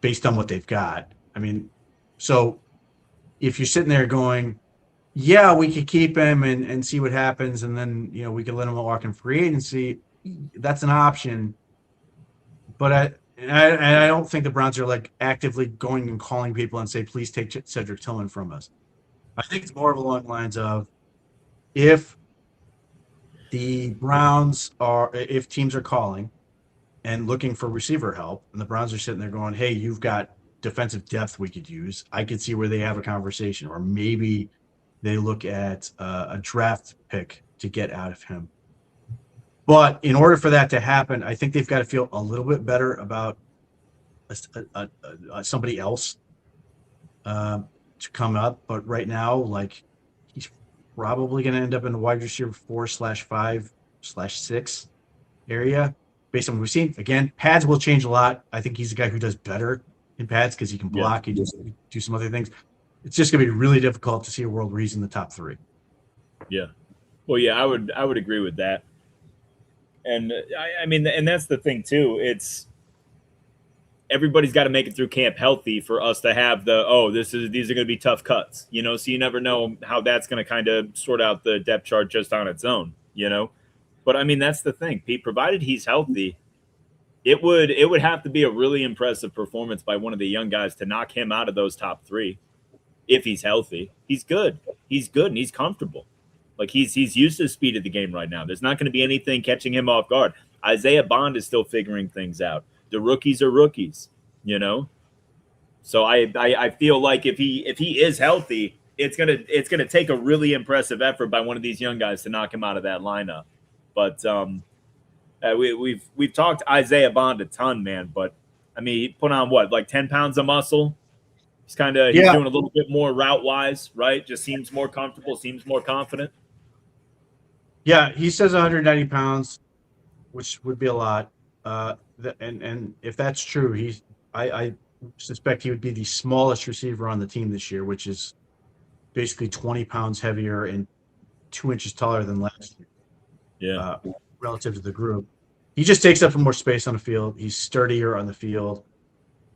Based on what they've got. I mean, so if you're sitting there going, yeah, we could keep him and see what happens, and then we could let him walk in free agency, that's an option. But I don't think the Browns are like actively going and calling people and say, please take Cedric Tillman from us. I think it's more along the lines of if teams are calling and looking for receiver help, and the Browns are sitting there going, hey, you've got defensive depth we could use, I could see where they have a conversation, or maybe they look at a draft pick to get out of him. But in order for that to happen, I think they've got to feel a little bit better about somebody else to come up. But right now, like, he's probably going to end up in the wide receiver 4/5/6 area. Based on what we've seen, again, pads will change a lot. I think he's a guy who does better in pads because he can block, he just do some other things. It's just going to be really difficult to see a world where he's in the top 3. Yeah, well, yeah, I would agree with that. And I mean, and that's the thing too. It's everybody's got to make it through camp healthy for us to have these are going to be tough cuts. So you never know how that's going to kind of sort out the depth chart just on its own. But I mean, that's the thing, Pete. Provided he's healthy, it would have to be a really impressive performance by one of the young guys to knock him out of those top 3. if he's healthy. He's good. He's good and he's comfortable. Like he's used to the speed of the game right now. There's not going to be anything catching him off guard. Isaiah Bond is still figuring things out. The rookies are rookies, you know. So I feel like if he is healthy, it's gonna take a really impressive effort by one of these young guys to knock him out of that lineup. But we've talked Isaiah Bond a ton, man. But I mean, he put on what, like 10 pounds of muscle. He's Yeah, doing a little bit more route wise, right? Just seems more comfortable, seems more confident. yeah. He says 190 pounds, which would be a lot. And if that's true, I suspect he would be the smallest receiver on the team this year, which is basically 20 pounds heavier and 2 inches taller than last year, Yeah, uh, relative to the group. He just takes up more space on the field. He's sturdier on the field.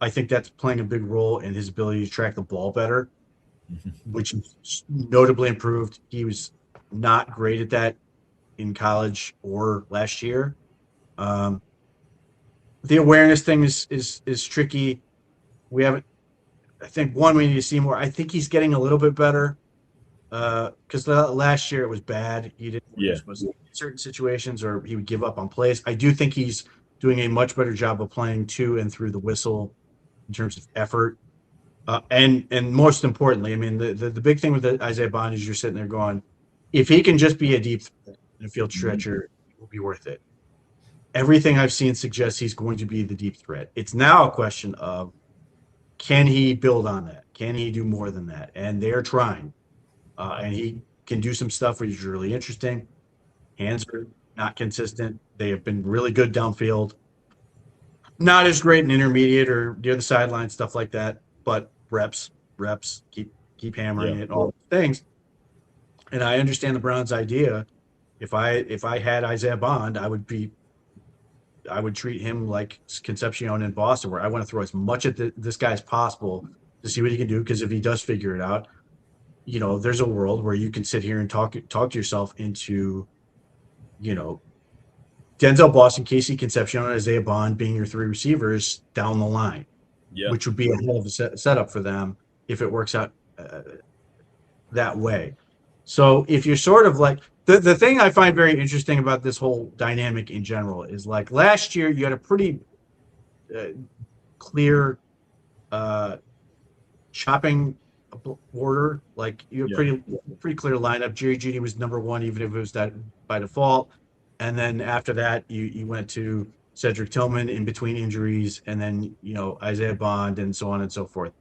I think that's playing a big role in his ability to track the ball better, which is notably improved. He was not great at that in college or last year. Um, the awareness thing is tricky. We haven't. I think one we need to see more. I think he's getting a little bit better because last year it was bad. He didn't know what he yeah, was supposed to do in certain situations, or he would give up on plays. I do think he's doing a much better job of playing to and through the whistle in terms of effort. And most importantly, I mean, the big thing with Isaiah Bond is you're sitting there going, if he can just be a deep threat and a field stretcher, it will be worth it. Everything I've seen suggests he's going to be the deep threat. It's now a question of, can he build on that? Can he do more than that? And they're trying. And he can do some stuff which is really interesting. Hands are not consistent. They have been really good downfield. Not as great in intermediate or near the sideline, stuff like that. But reps, keep yeah. hammering it, all those things. And I understand the Browns' idea. If I had Isaiah Bond, I would treat him like Concepcion in Boston, where I want to throw as much at this guy as possible to see what he can do. Because if he does figure it out, there's a world where you can sit here and talk to yourself into, you know, Denzel Boston, Casey Concepcion, and Isaiah Bond being your three receivers down the line, Yeah. which would be a hell of a setup for them if it works out that way. So if you're sort of like the thing I find very interesting about this whole dynamic in general is, like, last year you had a pretty clear chopping order. Like, you have Yeah. pretty clear lineup. Jerry Jeudy was number one, even if it was that by default. And then after that, you went to Cedric Tillman in between injuries, and then Isaiah Bond and so on and so forth.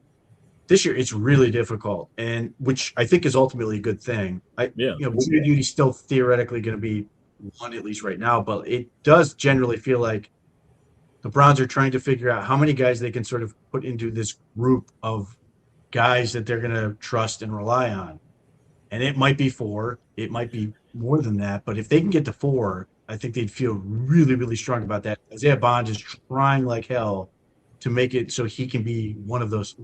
This year it's really difficult, and which I think is ultimately a good thing. Yeah. Jerry Judy's still theoretically going to be one, at least right now, but it does generally feel like the Browns are trying to figure out how many guys they can sort of put into this group of guys that they're going to trust and rely on. And it might be four, it might be more than that, but if they can get to four, I think they'd feel really, really strong about that. Isaiah Bond is trying like hell to make it so he can be one of those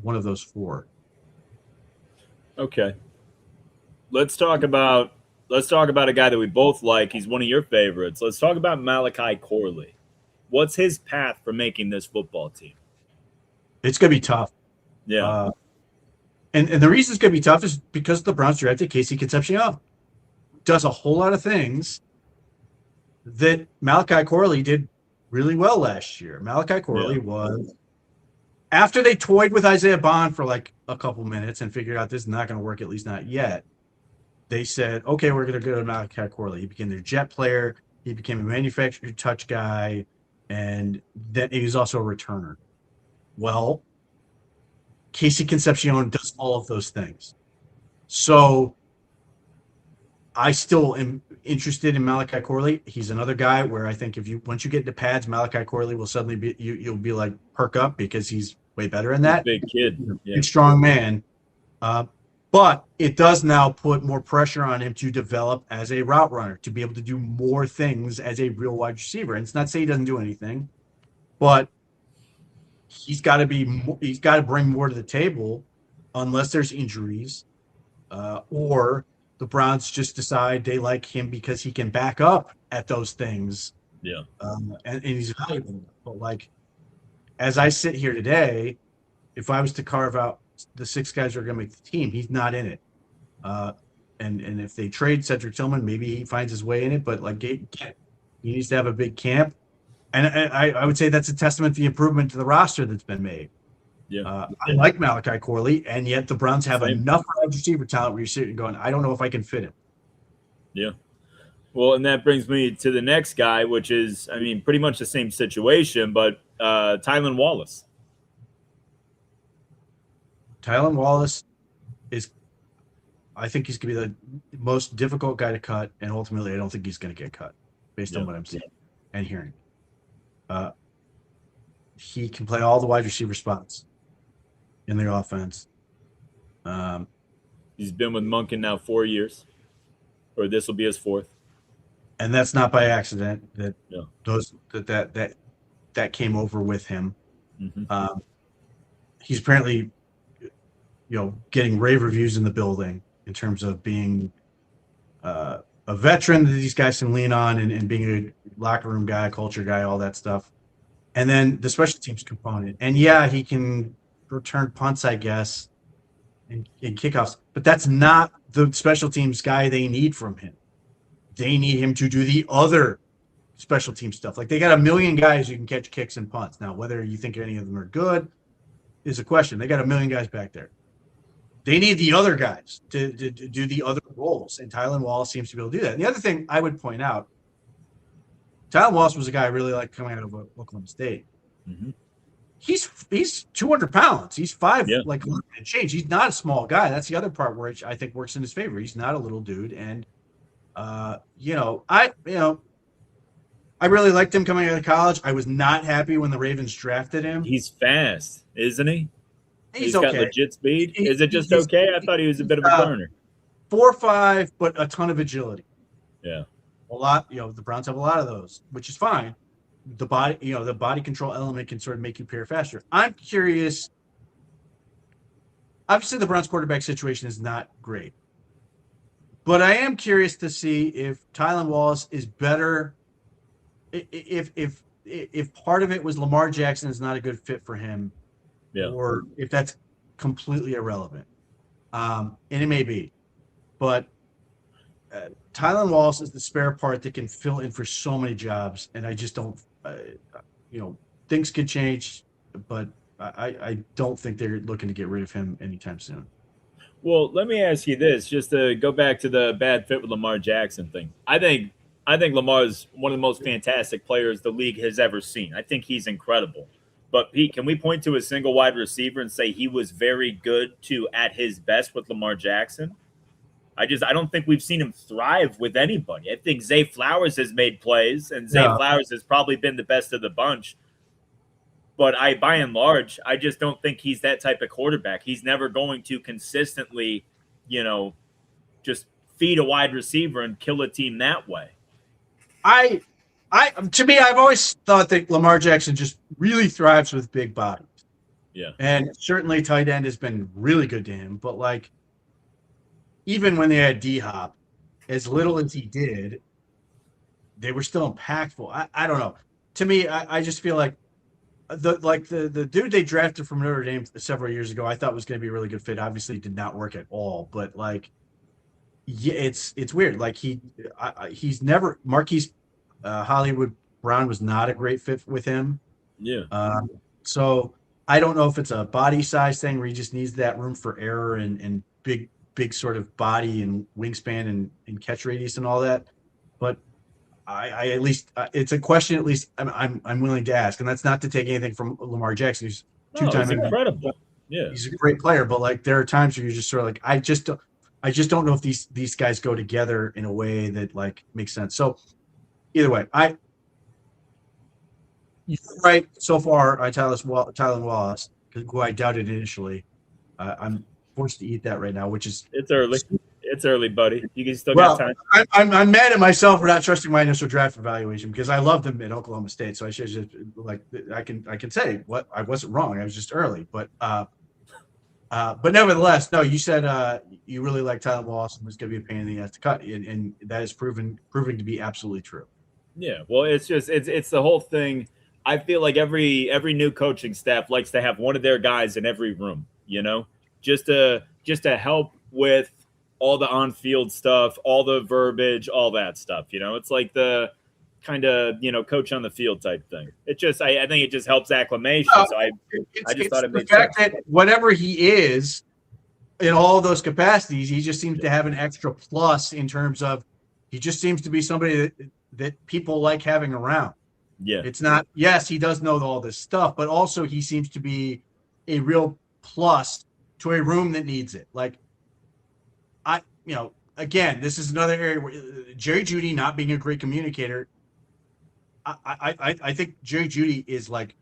four. Okay. Let's talk about a guy that we both like. He's one of your favorites. Let's talk about Malachi Corley. What's his path for making this football team? It's going to be tough. Yeah. And the reason it's going to be tough is because the Browns drafted Casey Concepcion. Does a whole lot of things that Malachi Corley did really well last year. Malachi Corley was, after they toyed with Isaiah Bond for like a couple minutes and figured out this is not going to work, at least not yet, they said, okay, we're going to go to Malachi Corley. He became their jet player. He became a manufactured touch guy, and then he was also a returner. Well, Casey Concepcion does all of those things. So I still am interested in Malachi Corley. He's another guy where I think once you get into pads, Malachi Corley will suddenly be, you'll be like, perk up, because he's way better than that. Big kid. Yeah. Big, strong man. But it does now put more pressure on him to develop as a route runner, to be able to do more things as a real wide receiver. And it's not to say he doesn't do anything, but he's got to bring more to the table, unless there's injuries, or the Browns just decide they like him because he can back up at those things. Yeah. And he's valuable. But, like, as I sit here today, if I was to carve out the 6 guys are going to make the team. He's not in it. And if they trade Cedric Tillman, maybe he finds his way in it. But like he needs to have a big camp. And I would say that's a testament to the improvement to the roster that's been made. Yeah. I like Malachi Corley, and yet the Browns have Same. enough wide receiver talent where you're sitting going, I don't know if I can fit him. Yeah. Well, and that brings me to the next guy, which is, I mean, pretty much the same situation, but Tylan Wallace. Tylan Wallace I think he's going to be the most difficult guy to cut, and ultimately I don't think he's going to get cut based on what I'm seeing and hearing. He can play all the wide receiver spots in the offense. He's been with Monken now 4 years, or this will be his 4th. And that's not by accident that came over with him. Mm-hmm. He's apparently, getting rave reviews in the building in terms of being a veteran that these guys can lean on and being a locker room guy, culture guy, all that stuff. And then the special teams component. And yeah, he can return punts, I guess, and kickoffs, but that's not the special teams guy they need from him. They need him to do the other special team stuff. Like they got a million guys who can catch kicks and punts. Now, whether you think any of them are good is a question. They got a million guys back there. They need the other guys to do the other roles, and Tylan Wallace seems to be able to do that. And the other thing I would point out, Tylan Wallace was a guy I really liked coming out of Oklahoma State. Mm-hmm. He's 200 pounds. He's 5 and change. He's not a small guy. That's the other part where I think works in his favor. He's not a little dude, and I really liked him coming out of college. I was not happy when the Ravens drafted him. He's fast, isn't he? He's okay. got legit speed. Is it just okay? I thought he was a bit of a burner. 4.5, but a ton of agility. Yeah. A lot, the Browns have a lot of those, which is fine. The body control element can sort of make you pair faster. I'm curious. Obviously, the Browns quarterback situation is not great, but I am curious to see if Tylan Wallace is better. If part of it was Lamar Jackson is not a good fit for him, or if that's completely irrelevant, and it may be, but Tylan Wallace is the spare part that can fill in for so many jobs, and I just don't. Things could change, but I don't think they're looking to get rid of him anytime soon. Well, let me ask you this, just to go back to the bad fit with Lamar Jackson thing. I think Lamar is one of the most fantastic players the league has ever seen. I think he's incredible. But Pete, can we point to a single wide receiver and say he was very good to at his best with Lamar Jackson? I don't think we've seen him thrive with anybody. I think Zay Flowers has made plays, and Zay Flowers has probably been the best of the bunch. But by and large, I just don't think he's that type of quarterback. He's never going to consistently, just feed a wide receiver and kill a team that way. To me, I've always thought that Lamar Jackson just really thrives with big bodies. Yeah. And certainly tight end has been really good to him. But even when they had D-Hop, as little as he did, they were still impactful. I don't know. To me, I just feel like the dude they drafted from Notre Dame several years ago, I thought was going to be a really good fit. Obviously, did not work at all. But it's weird. He's never Marquise Hollywood Brown was not a great fit with him. Yeah. So I don't know if it's a body size thing where he just needs that room for error and big sort of body and wingspan and catch radius and all that. But I at least it's a question at least I'm willing to ask, and that's not to take anything from Lamar Jackson. He's two-time incredible. Yeah, he's a great player, but there are times where you're just sort of I just don't know if these guys go together in a way that makes sense. So either way, you're right so far. Tylan Wallace, who I doubted initially. I'm forced to eat that right now, which is it's early. It's early, buddy. You can still got time. I'm mad at myself for not trusting my initial draft evaluation because I loved him at Oklahoma State. So I should just I can say what I wasn't wrong. I was just early, but nevertheless, no. You said you really like Tylan Wallace and was going to be a pain in the ass to cut, and that is proving to be absolutely true. Yeah, well, it's the whole thing. I feel like every new coaching staff likes to have one of their guys in every room, just to help with all the on-field stuff, all the verbiage, all that stuff. It's like the kind of coach on the field type thing. I think it just helps acclimation. So I just thought it the made fact sense. that whatever he is in all those capacities, he just seems to have an extra plus in terms of he just seems to be somebody that people like having around. Yeah, it's not. Yes, he does know all this stuff, but also he seems to be a real plus to a room that needs it. Like again, this is another area where Jerry Jeudy not being a great communicator. I think Jerry Jeudy is like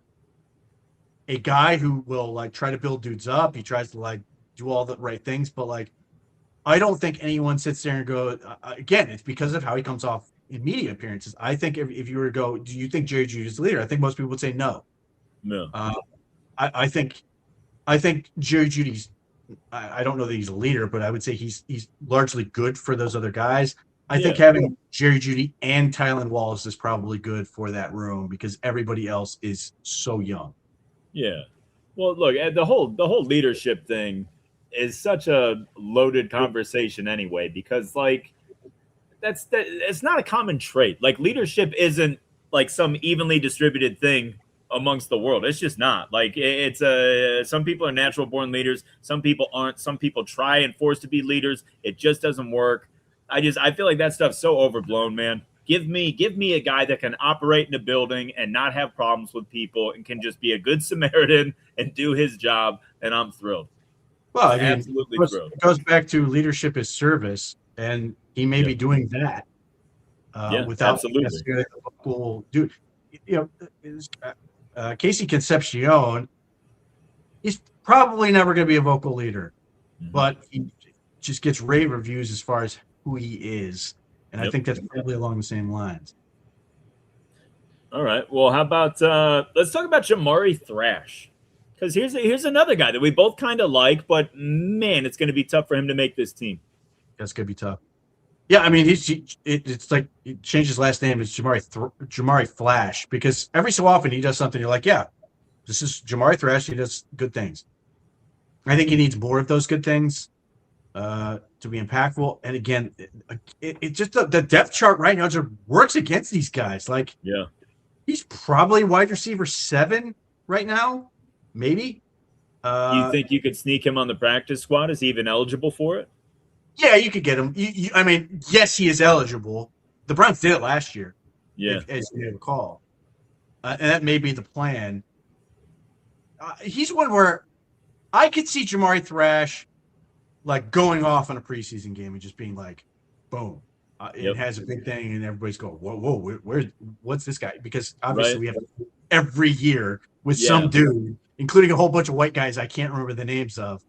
a guy who will like try to build dudes up. He tries to like do all the right things, but like I don't think anyone sits there and go again. It's because of how he comes off in media appearances. I think if you were to go, do you think Jerry Jeudy is the leader? I think most people would say no. no. I think Jerry Judy's. I don't know that he's a leader, but I would say he's largely good for those other guys. I think having Jerry Jeudy and Tylan Wallace is probably good for that room because everybody else is so young. Yeah. Well, look, the whole leadership thing is such a loaded conversation anyway, because like it's not a common trait. Like leadership isn't like some evenly distributed thing amongst the world. It's just not. Like it's some people are natural born leaders, some people aren't, some people try and force to be leaders. It just doesn't work. I feel like that stuff's so overblown, man. Give me a guy that can operate in a building and not have problems with people and can just be a good Samaritan and do his job, and I'm thrilled. Well, I mean, absolutely thrilled. It goes back to leadership is service, and he may be doing that without absolutely. necessarily the local dude. Casey Concepcion, he's probably never going to be a vocal leader, but he just gets rave reviews as far as who he is. And I think that's probably along the same lines. All right. Well, how about let's talk about Jamari Thrash. Because here's another guy that we both kind of like, but man, it's going to be tough for him to make this team. That's going to be tough. Yeah, I mean, it's like he changed his last name. It's Jamari Flash, because every so often he does something. You're like, yeah, this is Jamari Thrash. He does good things. I think he needs more of those good things to be impactful. And again, it just the depth chart right now just works against these guys. Like, he's probably wide receiver 7 right now, maybe. You think you could sneak him on the practice squad? Is he even eligible for it? Yeah, you could get him. I mean, yes, he is eligible. The Browns did it last year. Yeah, as you recall, and that may be the plan. He's one where I could see Jamari Thrash like going off on a preseason game and just being like, boom. It has a big thing, and everybody's going, whoa, what's this guy? Because obviously we have every year with some dude, including a whole bunch of white guys I can't remember the names of,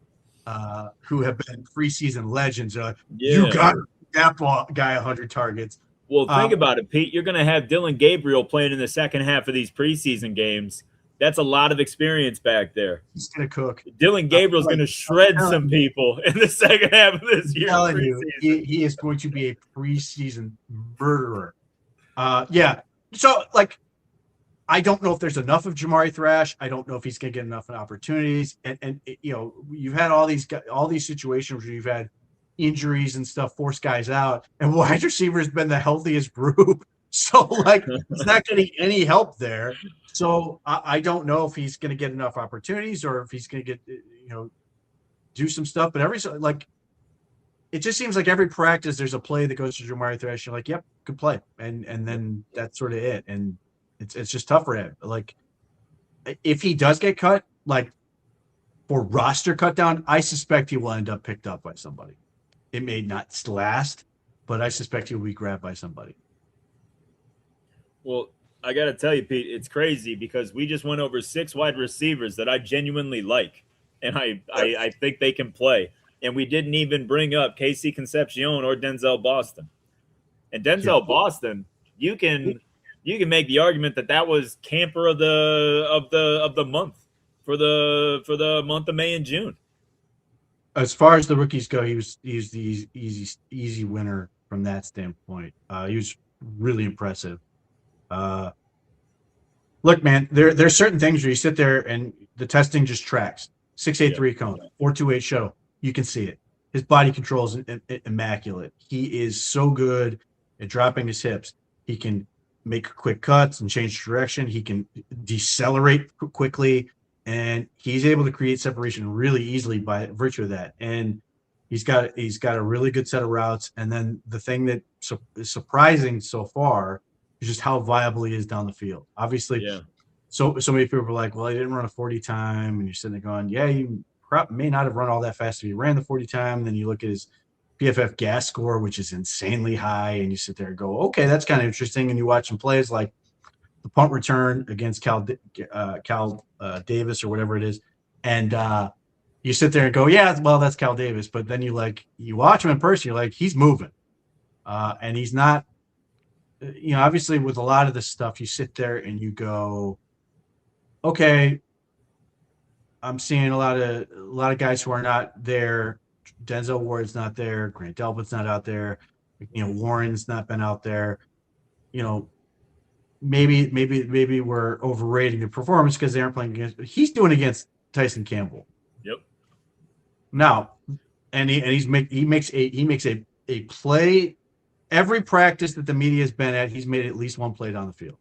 who have been preseason legends. You got that guy 100 targets. Well, think about it, Pete. You're going to have Dylan Gabriel playing in the second half of these preseason games. That's a lot of experience back there. He's going to cook. Dylan Gabriel's going to shred some people in the second half of this year. I'm telling you, he is going to be a preseason murderer. So, like, I don't know if there's enough of Jamari Thrash. I don't know if he's going to get enough opportunities. And you've had all these situations where you've had injuries and stuff force guys out, and wide receiver has been the healthiest group. So, like, it's not getting any help there. So I don't know if he's going to get enough opportunities or if he's going to get, do some stuff. But it just seems like every practice there's a play that goes to Jamari Thrash. You're like, yep, good play, and then that's sort of it. And it's just tough for him. Like, if he does get cut, like for roster cut down, I suspect he will end up picked up by somebody. It may not last, but I suspect he will be grabbed by somebody. Well, I got to tell you, Pete, it's crazy because we just went over 6 wide receivers that I genuinely like, and I think they can play. And we didn't even bring up Casey Concepcion or Denzel Boston. And Denzel Boston, you can make the argument that was camper of the month for the month of May and June. As far as the rookies go, he's the easy winner from that standpoint. He was really impressive. Look, man, there's certain things where you sit there and the testing just tracks. 6.83 cone, 4.28 shuttle. You can see it. His body control is immaculate. He is so good at dropping his hips. He can make quick cuts and change direction. He can decelerate quickly, and he's able to create separation really easily by virtue of that. And he's got a really good set of routes. And then the thing that is surprising so far is just how viable he is down the field. Obviously, so many people are like, well, he didn't run a 40 time, and you're sitting there going, yeah, you may not have run all that fast if he ran the 40 time. And then you look at his PFF gas score, which is insanely high, and you sit there and go, okay, that's kind of interesting. And you watch him plays like the punt return against Cal Davis or whatever it is, and you sit there and go, yeah, well, that's Cal Davis. But then you watch him in person, you're like, he's moving, and he's not. Obviously, with a lot of this stuff, you sit there and you go, okay, I'm seeing a lot of guys who are not there. Denzel Ward's not there. Grant Delpit's not out there. Warren's not been out there. Maybe we're overrating the performance because they aren't playing against. But he's doing against Tyson Campbell. Yep. Now, and he makes a play. Every practice that the media has been at, he's made at least one play down the field.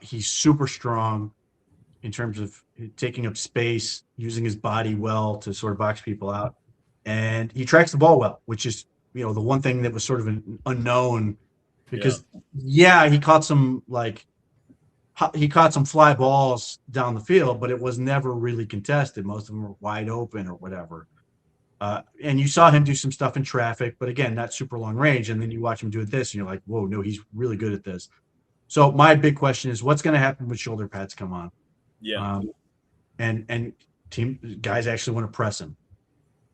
He's super strong in terms of taking up space, using his body well to sort of box people out. And he tracks the ball well, which is, the one thing that was sort of an unknown because, he caught some fly balls down the field, but it was never really contested. Most of them were wide open or whatever. And you saw him do some stuff in traffic, but again, not super long range. And then you watch him do it this, and you're like, whoa, no, he's really good at this. So my big question is, what's going to happen when shoulder pads come on? Yeah. And team guys actually want to press him.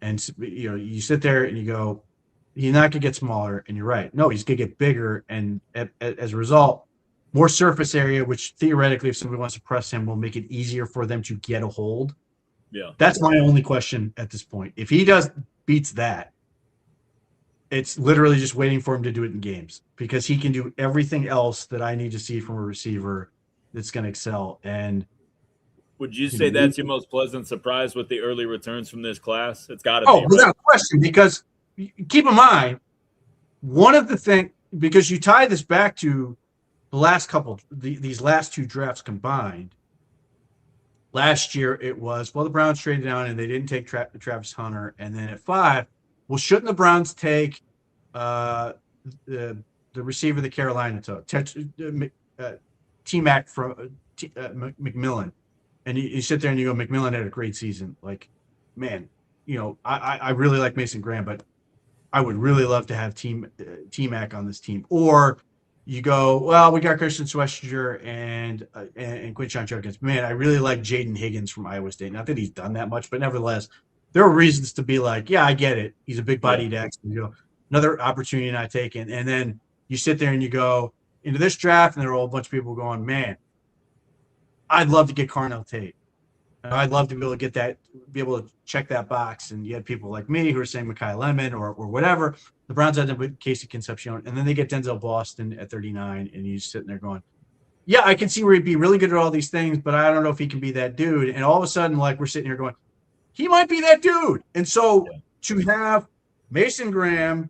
And, you sit there and you go, he's not going to get smaller. And you're right. No, he's going to get bigger. And as a result, more surface area, which theoretically, if somebody wants to press him, will make it easier for them to get a hold. Yeah. That's my only question at this point. If he beats that, it's literally just waiting for him to do it in games because he can do everything else that I need to see from a receiver that's going to excel. And would you say that's your most pleasant surprise with the early returns from this class? It's got to be. Oh, without question, because keep in mind, one of the things, because you tie this back to the last these last two drafts combined. Last year it was, the Browns traded down and they didn't take Travis Hunter. And then at 5, shouldn't the Browns take the receiver that Carolina took, T-Mac from McMillan? And you sit there and you go, McMillan had a great season. Like, man, I really like Mason Graham, but I would really love to have T-Mac on this team. Or you go, well, we got Christian Schwester and Quinshon Judkins. Man, I really like Jaden Higgins from Iowa State. Not that he's done that much, but nevertheless, there are reasons to be like, yeah, I get it. He's a big-bodied X. Another opportunity not taken. And then you sit there and you go into this draft, and there are a bunch of people going, man, I'd love to get Carnell Tate. I'd love to be able to get that, be able to check that box. And you had people like me who are saying Mekhi Lemon or whatever. The Browns end up with Casey Concepcion, and then they get Denzel Boston at 39, and he's sitting there going, yeah, I can see where he'd be really good at all these things, but I don't know if he can be that dude. And all of a sudden, we're sitting here going, he might be that dude. And so to have Mason Graham,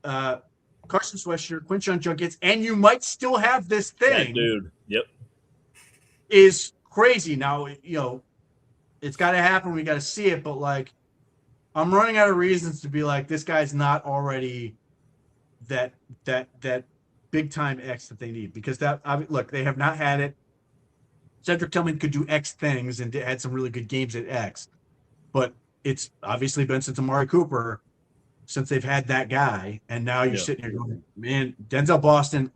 Carson Schwester, Quinshon Judkins, and you might still have this thing. That dude. Yep. Is crazy. Now, it's got to happen. We got to see it. But I'm running out of reasons to be like, this guy's not already that big time X that they need, because they have not had it. Cedric Tillman could do X things and had some really good games at X, but it's obviously been since Amari Cooper since they've had that guy. And now you're sitting here going, man, Denzel Boston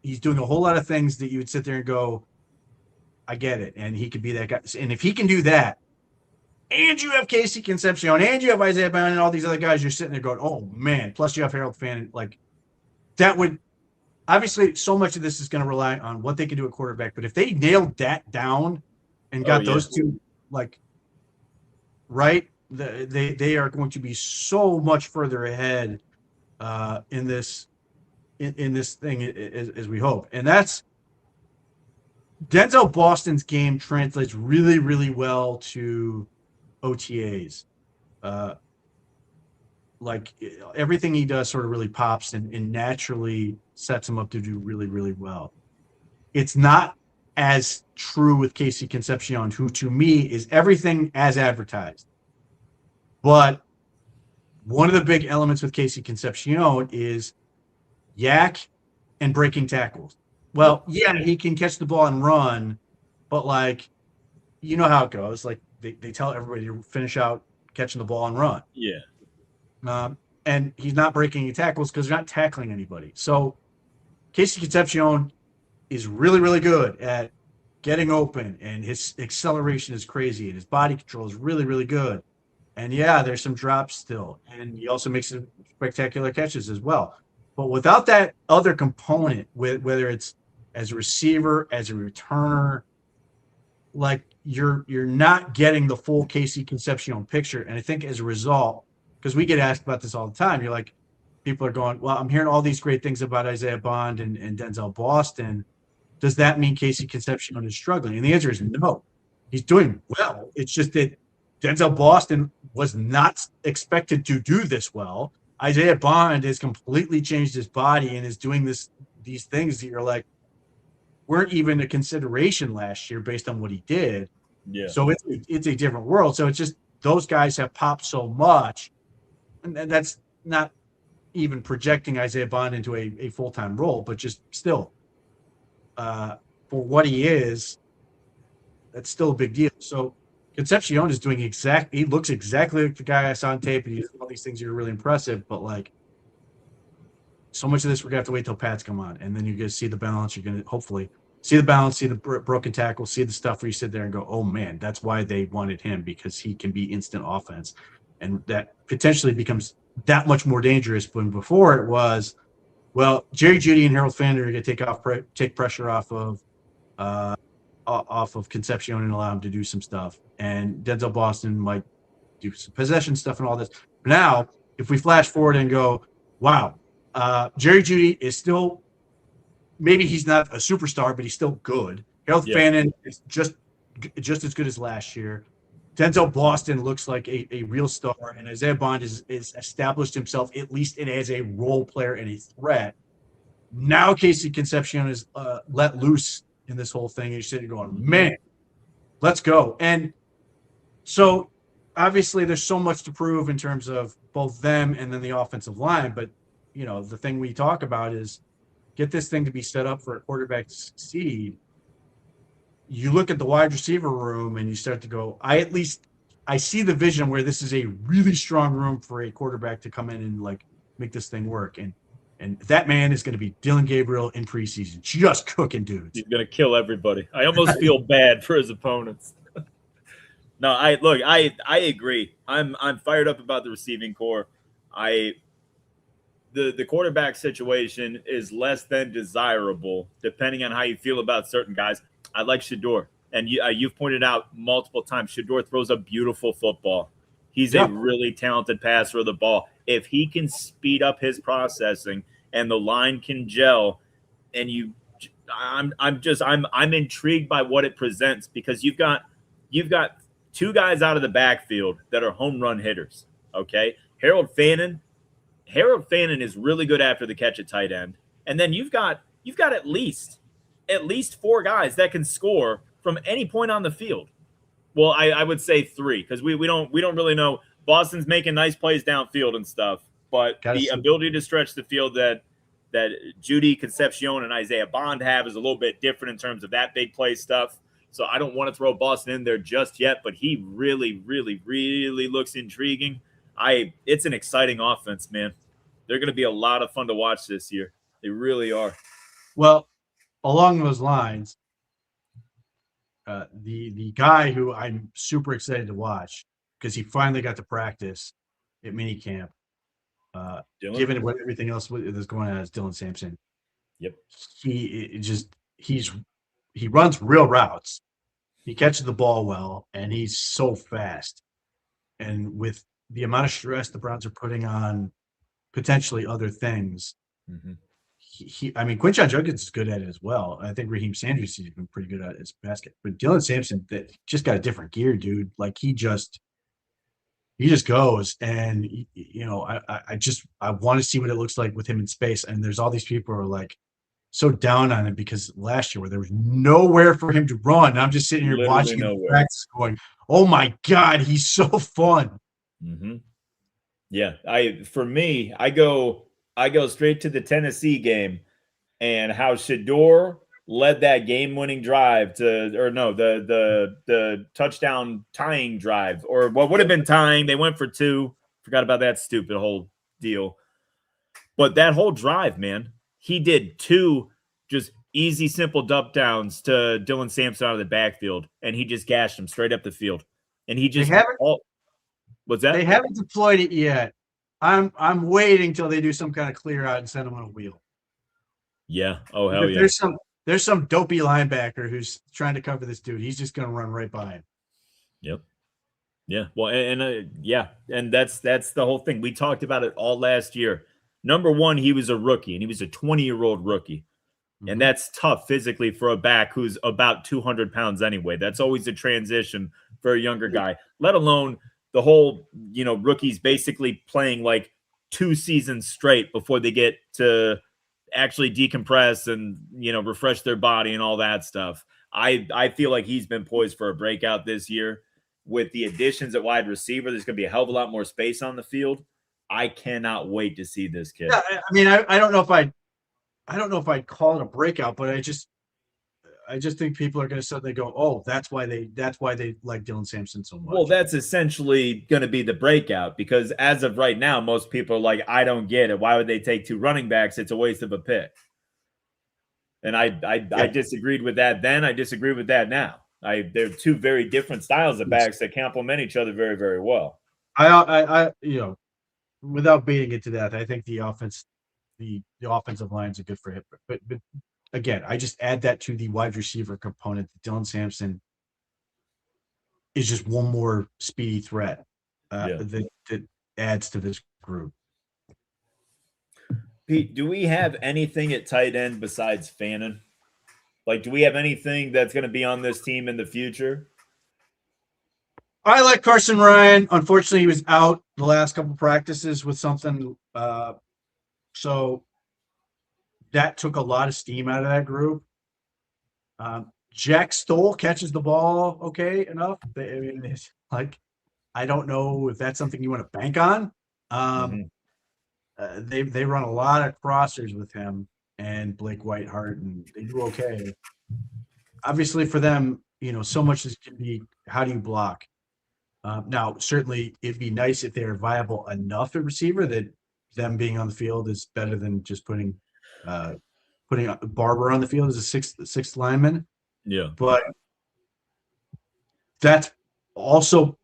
he's doing a whole lot of things that you would sit there and go, I get it. And he could be that guy. And if he can do that, and you have Casey Concepcion, and you have Isaiah Brown and all these other guys, you're sitting there going, oh, man. Plus you have Harold Fannin. That would – obviously so much of this is going to rely on what they can do at quarterback. But if they nailed that down and got those two, right, they are going to be so much further ahead in this thing as we hope. And that's Denzel Boston's game translates really, really well to OTAs. Uh, like everything he does sort of really pops and naturally sets him up to do really, really well. It's not as true with Casey Concepcion, who to me is everything as advertised. But one of the big elements with Casey Concepcion is yak and breaking tackles. Yep. Well, yeah, he can catch the ball and run, but like you know how it goes. Like they tell everybody to finish out catching the ball and run. Yeah. And he's not breaking any tackles because they're not tackling anybody. So Casey Concepcion is really, really good at getting open, and his acceleration is crazy, and his body control is really, really good. And yeah, there's some drops still, and he also makes some spectacular catches as well. But without that other component, whether it's as a receiver, as a returner, like you're not getting the full Casey Concepcion picture. And I think as a result, because we get asked about this all the time, you're like, people are going, well, I'm hearing all these great things about Isaiah Bond and Denzel Boston. Does that mean Casey Concepcion is struggling? And the answer is no. He's doing well. It's just that Denzel Boston was not expected to do this well. Isaiah Bond has completely changed his body and is doing these things that you're like, weren't even a consideration last year based on what he did. Yeah. So it's a different world. So it's just those guys have popped so much, and that's not even projecting Isaiah Bond into a full time role, but just still, for what he is, that's still a big deal. So Concepcion is doing he looks exactly like the guy I saw on tape, and he's doing all these things that are really impressive. But like, so much of this we're gonna have to wait till Pats come on, and then you're gonna see the balance. You're gonna hopefully see the balance, see the broken tackle, see the stuff where you sit there and go, "Oh man, that's why they wanted him, because he can be instant offense," and that potentially becomes that much more dangerous. When before it was, well, Jerry Jeudy and Harold Fender are gonna take pressure off of Concepcion and allow him to do some stuff, and Denzel Boston might do some possession stuff and all this. Now, if we flash forward and go, wow, Jerry Jeudy is still, maybe he's not a superstar, but he's still good. Harold Fannin is just as good as last year. Denzel Boston looks like a real star, and Isaiah Bond is established himself at least as a role player and a threat. Now Casey Concepcion is let loose in this whole thing, and you're sitting going, man, let's go. And so obviously there's so much to prove in terms of both them and then the offensive line. But, you know, the thing we talk about is get this thing to be set up for a quarterback to succeed. You look at the wide receiver room and you start to go, I see the vision where this is a really strong room for a quarterback to come in and like make this thing work. And that man is going to be Dylan Gabriel in preseason, just cooking dudes. He's going to kill everybody. I almost feel bad for his opponents. No, I agree. I'm fired up about the receiving core. The quarterback situation is less than desirable, depending on how you feel about certain guys. I like Shedeur, and you've pointed out multiple times, Shedeur throws a beautiful football. He's a really talented passer of the ball. If he can speed up his processing and the line can gel, and I'm intrigued by what it presents, because you've got two guys out of the backfield that are home run hitters. Okay, Harold Fannin is really good after the catch at tight end, and then you've got at least four guys that can score from any point on the field. Well, I would say three, because we don't really know. Boston's making nice plays downfield and stuff, but the ability to stretch the field that Jeudy, Concepcion, and Isaiah Bond have is a little bit different in terms of that big play stuff. So I don't want to throw Boston in there just yet, but he really, really, really looks intriguing. It's an exciting offense, man. They're going to be a lot of fun to watch this year. They really are. Well, along those lines, the guy who I'm super excited to watch, because he finally got to practice at minicamp, given what everything else that's going on, is Dylan Sampson. Yep. He runs real routes. He catches the ball well, and he's so fast. And with the amount of stress the Browns are putting on potentially other things, I mean, Quinshon Judkins is good at it as well. I think Raheem Sanders has been pretty good at his basket, but Dylan Sampson that just got a different gear, dude. Like he just goes, and I want to see what it looks like with him in space. And there's all these people who are like so down on him because last year where there was nowhere for him to run. And I'm just sitting here Literally watching him nowhere. practice, going, "Oh my god, he's so fun." Mm-hmm. Yeah, for me, I go straight to the Tennessee game and how Shador led that game-winning drive the touchdown tying drive, or what would have been tying. They went for two. Forgot about that stupid whole deal. But that whole drive, man, he did two just easy, simple dump downs to Dylan Sampson out of the backfield, and he just gashed him straight up the field. And he just what's that? They haven't deployed it yet. I'm waiting till they do some kind of clear out and send him on a wheel. Yeah. Oh hell yeah. There's some dopey linebacker who's trying to cover this dude. He's just going to run right by him. Yep. Yeah. Well, and that's the whole thing. We talked about it all last year. Number one, he was a rookie, and he was a 20-year-old rookie. Mm-hmm. And that's tough physically for a back who's about 200 pounds anyway. That's always a transition for a younger guy, let alone the whole, rookies basically playing like 2 seasons straight before they get to actually decompress and, refresh their body and all that stuff. I feel like he's been poised for a breakout this year. With the additions at wide receiver, there's going to be a hell of a lot more space on the field. I cannot wait to see this kid. Yeah, I mean, I don't know if I'd call it a breakout, but I just think people are going to suddenly go, "Oh, that's why they like Dylan Sampson so much." Well, that's essentially going to be the breakout, because as of right now, most people are like, "I don't get it. Why would they take 2 running backs? It's a waste of a pick." And I disagreed with that then. I disagree with that now. They're 2 very different styles of backs that complement each other very, very well. I without beating it to death, I think the offensive lines are good for him. But again, I just add that to the wide receiver component. Dylan Sampson is just one more speedy threat that adds to this group. Pete, do we have anything at tight end besides Fannin? Like, do we have anything that's going to be on this team in the future? I like Carson Ryan. Unfortunately, he was out the last couple of practices with something. So that took a lot of steam out of that group. Jack Stoll catches the ball okay enough. I don't know if that's something you want to bank on. They run a lot of crossers with him and Blake Whitehart, and they do okay. Obviously, for them, so much is can be how do you block. Now, certainly, it'd be nice if they're viable enough at receiver that them being on the field is better than just putting Barber on the field as a sixth lineman. Yeah, but that's also,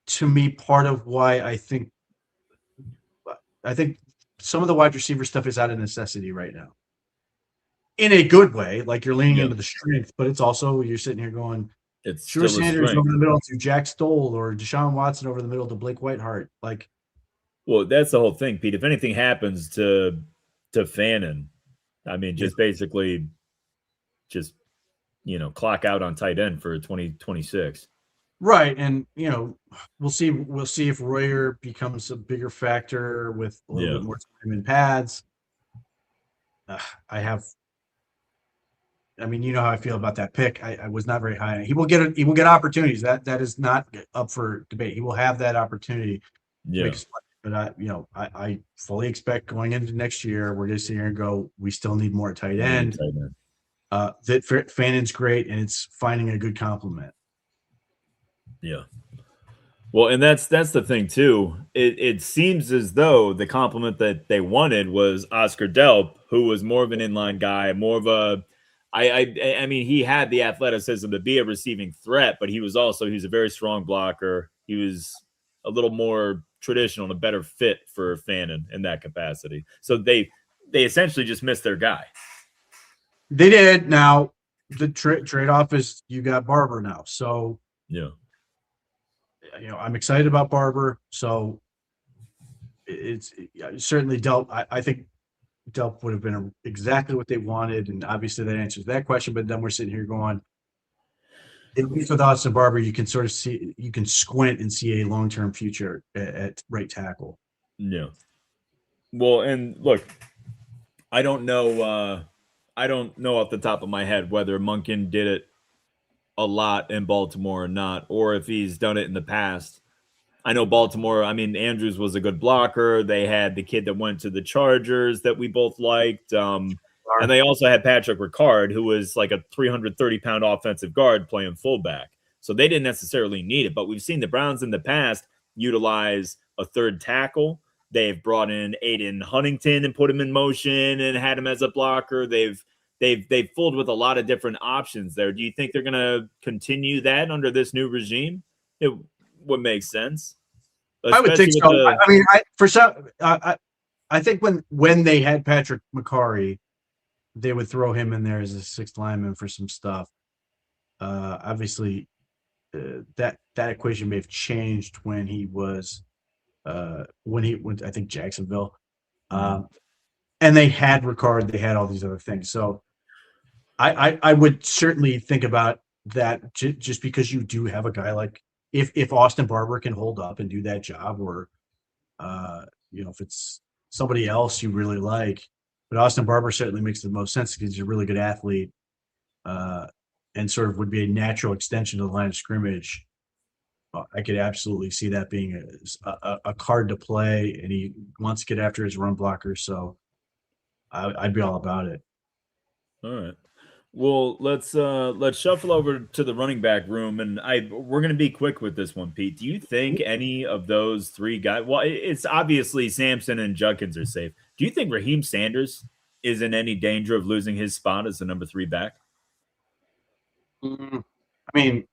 to me, part of why I think some of the wide receiver stuff is out of necessity right now. In a good way, like you're leaning into the strength, but it's also you're sitting here going, it's Drew Sanders over the middle to Jack Stoll or Deshaun Watson over the middle to Blake Whitehart. Well, that's the whole thing, Pete. If anything happens to Fannin, I mean, just basically, clock out on tight end for 2026. Right, and we'll see if Royer becomes a bigger factor with a little bit more time in pads. I mean, you know how I feel about that pick. I was not very high. He will get opportunities. That is not up for debate. He will have that opportunity. Yeah. But I fully expect going into next year, we're going to sit here and go, we still need more tight end. That Fannin's great, and it's finding a good complement. Yeah. Well, and that's the thing too. It seems as though the compliment that they wanted was Oscar Delp, who was more of an inline guy, more of a. I mean, he had the athleticism to be a receiving threat, but he was a very strong blocker. He was a little more traditional and a better fit for Fannin in that capacity. So they essentially just missed their guy. They did. Now the trade-off is you got Barber now. So yeah, I'm excited about Barber. So it's certainly Delp. I think Delp would have been exactly what they wanted, and obviously that answers that question. But then we're sitting here going, at least with Austin Barber, you can sort of see, you can squint and see a long-term future at right tackle. Yeah. Well, and look, I don't know. I don't know off the top of my head whether Monken did it a lot in Baltimore or not, or if he's done it in the past. I know Baltimore. I mean, Andrews was a good blocker. They had the kid that went to the Chargers that we both liked. And they also had Patrick Ricard, who was like a 330-pound offensive guard playing fullback. So they didn't necessarily need it. But we've seen the Browns in the past utilize a third tackle. They've brought in Aiden Huntington and put him in motion and had him as a blocker. They've fooled with a lot of different options there. Do you think they're going to continue that under this new regime? It would make sense. I would think so. I mean, I think when they had Patrick McCarry, they would throw him in there as a sixth lineman for some stuff. Obviously, that equation may have changed when he was when he went, I think, Jacksonville. And they had Ricard, they had all these other things. So I would certainly think about that just because you do have a guy like if Austin Barber can hold up and do that job, or if it's somebody else you really like. But Austin Barber certainly makes the most sense because he's a really good athlete, and sort of would be a natural extension of the line of scrimmage. I could absolutely see that being a card to play, and he wants to get after his run blocker. So I'd be all about it. All right. Well, let's shuffle over to the running back room, and we're going to be quick with this one, Pete. Do you think any of those three guys? Well, it's obviously Sampson and Judkins are safe. Do you think Raheem Sanders is in any danger of losing his spot as the number 3 back? I mean,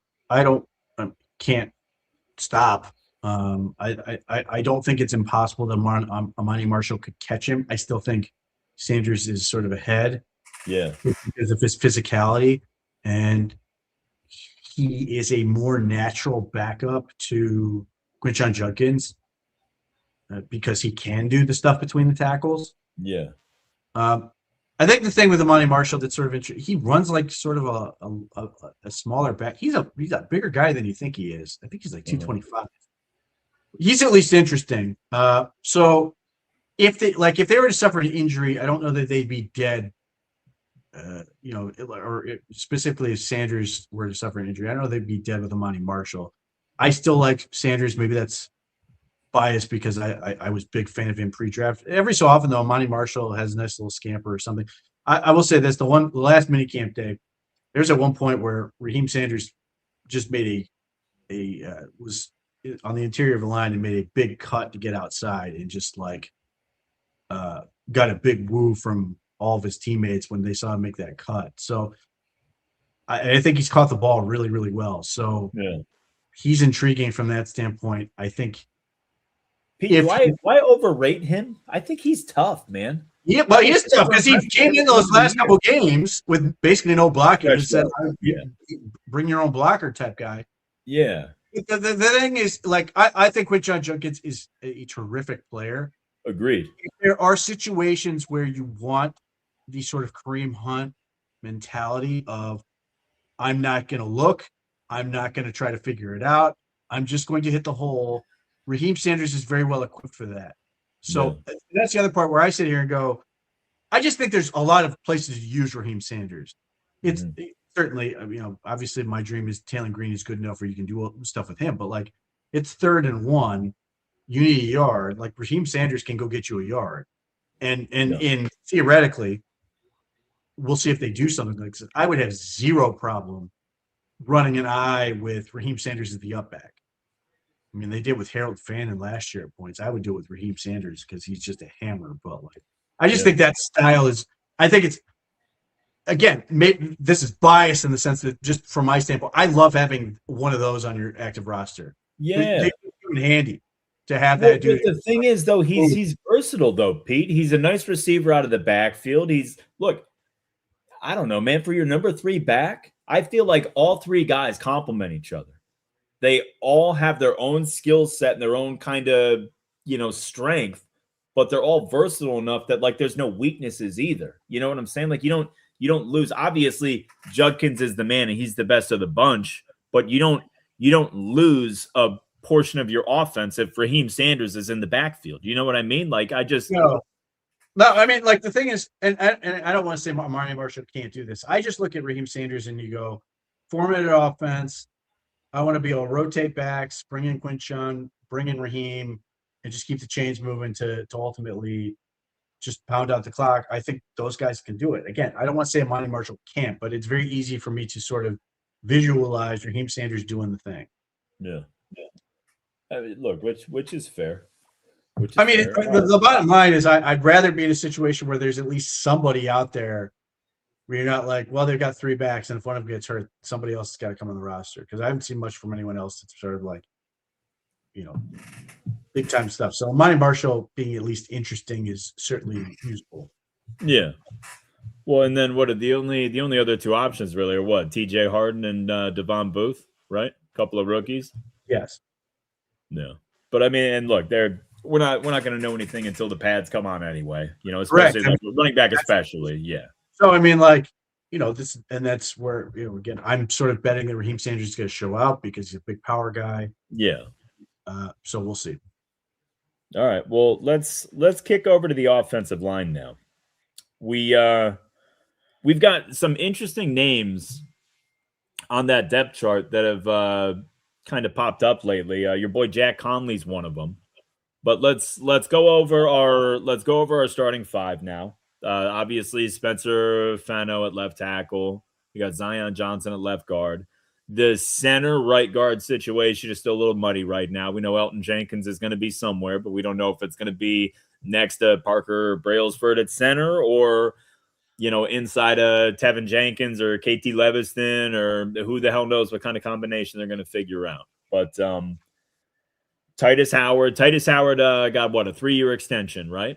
can't stop. I don't think it's impossible that Amani Marshall could catch him. I still think Sanders is sort of ahead. Yeah. Because of his physicality, and he is a more natural backup to Quinshon Judkins because he can do the stuff between the tackles. Yeah. I think the thing with Amani Marshall that's sort of interesting, he runs like sort of a smaller back. He's a bigger guy than you think he is. I think he's like 225. He's at least interesting. So if they were to suffer an injury, I don't know that they'd be dead. Or specifically if Sanders were to suffer an injury, I don't know they'd be dead with Amani Marshall. I still like Sanders. Maybe that's biased because I was a big fan of him pre-draft. Every so often, though, Amani Marshall has a nice little scamper or something. I will say this: the last minicamp day, there's at one point where Raheem Sanders just made was on the interior of the line and made a big cut to get outside, and just got a big woo from all of his teammates when they saw him make that cut. So I think he's caught the ball really, really well. So yeah, he's intriguing from that standpoint. I think. Pete, why overrate him? I think he's tough, man. Yeah, well, he is tough because he came in those last couple games with basically no blocking and said, "Bring your own blocker," type guy. Yeah. The thing is, I think Quinshon Judkins is a terrific player. Agreed. There are situations where you want the sort of Kareem Hunt mentality of, I'm not going to look. I'm not going to try to figure it out. I'm just going to hit the hole. Raheem Sanders is very well equipped for that. So that's the other part where I sit here and go, I just think there's a lot of places to use Raheem Sanders. It's certainly, obviously my dream is Taylor Green is good enough where you can do stuff with him, but it's 3rd and 1. You need a yard. Raheem Sanders can go get you a yard. And theoretically, we'll see if they do something like this. I would have zero problem running an eye with Raheem Sanders as the up back. I mean, they did with Harold Fannin last year at points. I would do it with Raheem Sanders because he's just a hammer. But I just think that style is. I think it's, again, maybe this is biased in the sense that just from my standpoint, I love having one of those on your active roster. Yeah, they come in handy to have that dude. The thing is, though, he's versatile, though, Pete. He's a nice receiver out of the backfield. I don't know, man. For your number 3 back, I feel like all 3 guys complement each other. They all have their own skill set and their own kind of, strength. but they're all versatile enough that like there's no weaknesses either. You know what I'm saying? Like you don't lose. Obviously, Judkins is the man and he's the best of the bunch, but you don't lose a portion of your offense if Raheem Sanders is in the backfield. You know what I mean? Like I just no, I mean, like the thing is, and I don't want to say Marnie Marshall can't do this. I just look at Raheem Sanders and you go, formatted offense. I want to be able to rotate backs, bring in Quinchon, bring in Raheem, and just keep the chains moving to ultimately just pound out the clock. I think those guys can do it. Again, I don't want to say Monty Marshall can't, but it's very easy for me to sort of visualize Raheem Sanders doing the thing. Yeah. I mean, look, which is fair. The bottom line is I'd rather be in a situation where there's at least somebody out there where you're not like, well, they've got three backs, and if one of them gets hurt, somebody else has got to come on the roster. Because I haven't seen much from anyone else that's sort of like, big time stuff. So Monty Marshall being at least interesting is certainly useful. Yeah. Well, and then what are the only other two options really are what? TJ Harden and Devon Booth, right? A couple of rookies. Yes. No. But I mean, and look, we're not going to know anything until the pads come on anyway. Especially like running back, especially. Yeah. So I mean, like, this, and that's where again, I'm sort of betting that Raheem Sanders is going to show out because he's a big power guy. Yeah. So we'll see. All right. Well, let's kick over to the offensive line now. We've got some interesting names on that depth chart that have kind of popped up lately. Your boy Jack Conley's one of them. But let's go over our starting five now. Obviously, Spencer Fano at left tackle. We got Zion Johnson at left guard. The center right guard situation is still a little muddy right now. We know Elton Jenkins is going to be somewhere, but we don't know if it's going to be next to Parker Brailsford at center or, inside of Tevin Jenkins or KT Leviston or who the hell knows what kind of combination they're going to figure out. But Titus Howard got what, a 3-year extension, right?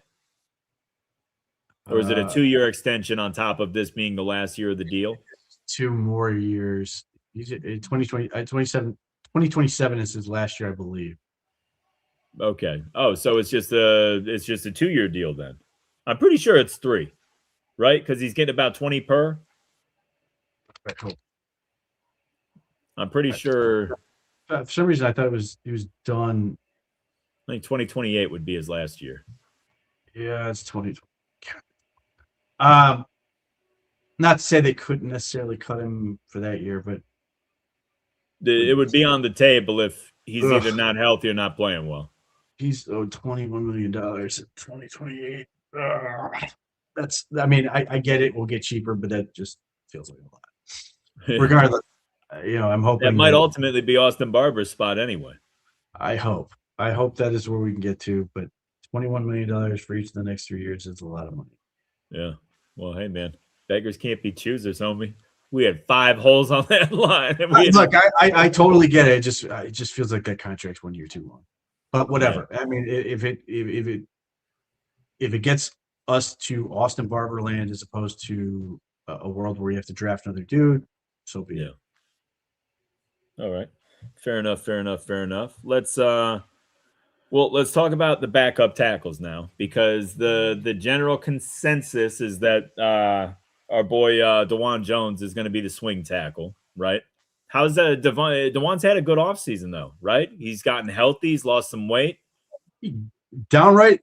Or is it a 2-year extension on top of this being the last year of the deal? 2 more years. He's 2027 is his last year, I believe. Okay. Oh, so it's just a 2-year deal then. I'm pretty sure it's 3, right? Because he's getting about 20 per. I'm pretty sure. For some reason, I thought he was done. I think 2028 would be his last year. Yeah, it's 2020. Not to say they couldn't necessarily cut him for that year, but it would be on the table if he's either not healthy or not playing well. He's owed $21 million in 2028. That's, I mean, I get it. We'll get cheaper, but that just feels like a lot. Regardless, I'm hoping that might ultimately be Austin Barber's spot anyway. I hope that is where we can get to, but $21 million for each of the next 3 years is a lot of money. Yeah. Well, hey man, beggars can't be choosers, homie. We had 5 holes on that line. Look, I totally get it. It just feels like that contract's 1 year too long. But whatever. Yeah. I mean, if it gets us to Austin Barber land as opposed to a world where you have to draft another dude, so be it. All right. Fair enough. Let's talk about the backup tackles now, because the general consensus is that our boy DeJuan Jones is going to be the swing tackle, right? How's that? DeJuan's had a good offseason though, right? He's gotten healthy. He's lost some weight. Downright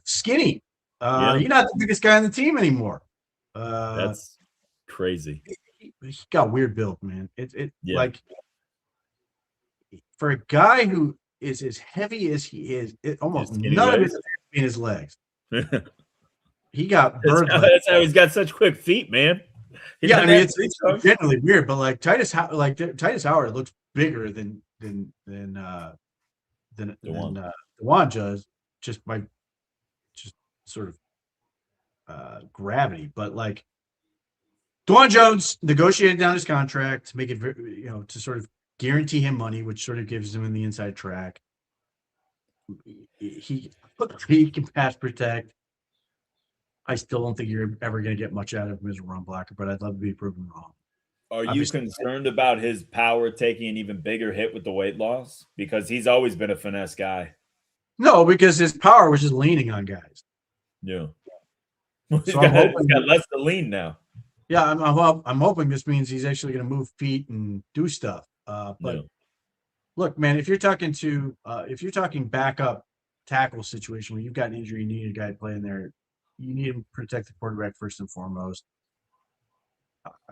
skinny. He's not the biggest guy on the team anymore. That's crazy. He got weird build, man. Like for a guy who is as heavy as he is, almost none of it is in his legs. He got bird legs. That's how he's got such quick feet, man. Yeah, I mean it's generally weird, but like Titus Howard looks bigger than DeJuan does, just by sort of gravity. But like DeJuan Jones negotiated down his contract to make it, to sort of guarantee him money, which sort of gives him the inside track. He can pass protect. I still don't think you're ever going to get much out of him as a run blocker, but I'd love to be proven wrong. Are you concerned about his power taking an even bigger hit with the weight loss? Because he's always been a finesse guy. No, because his power was just leaning on guys. Yeah. So I'm He's hoping. got less to lean now. Yeah, I'm hoping this means he's actually going to move feet and do stuff. But Yeah. look, man, if you're talking backup tackle situation where you've got an injury, you need a guy playing there, you need to protect the quarterback first and foremost.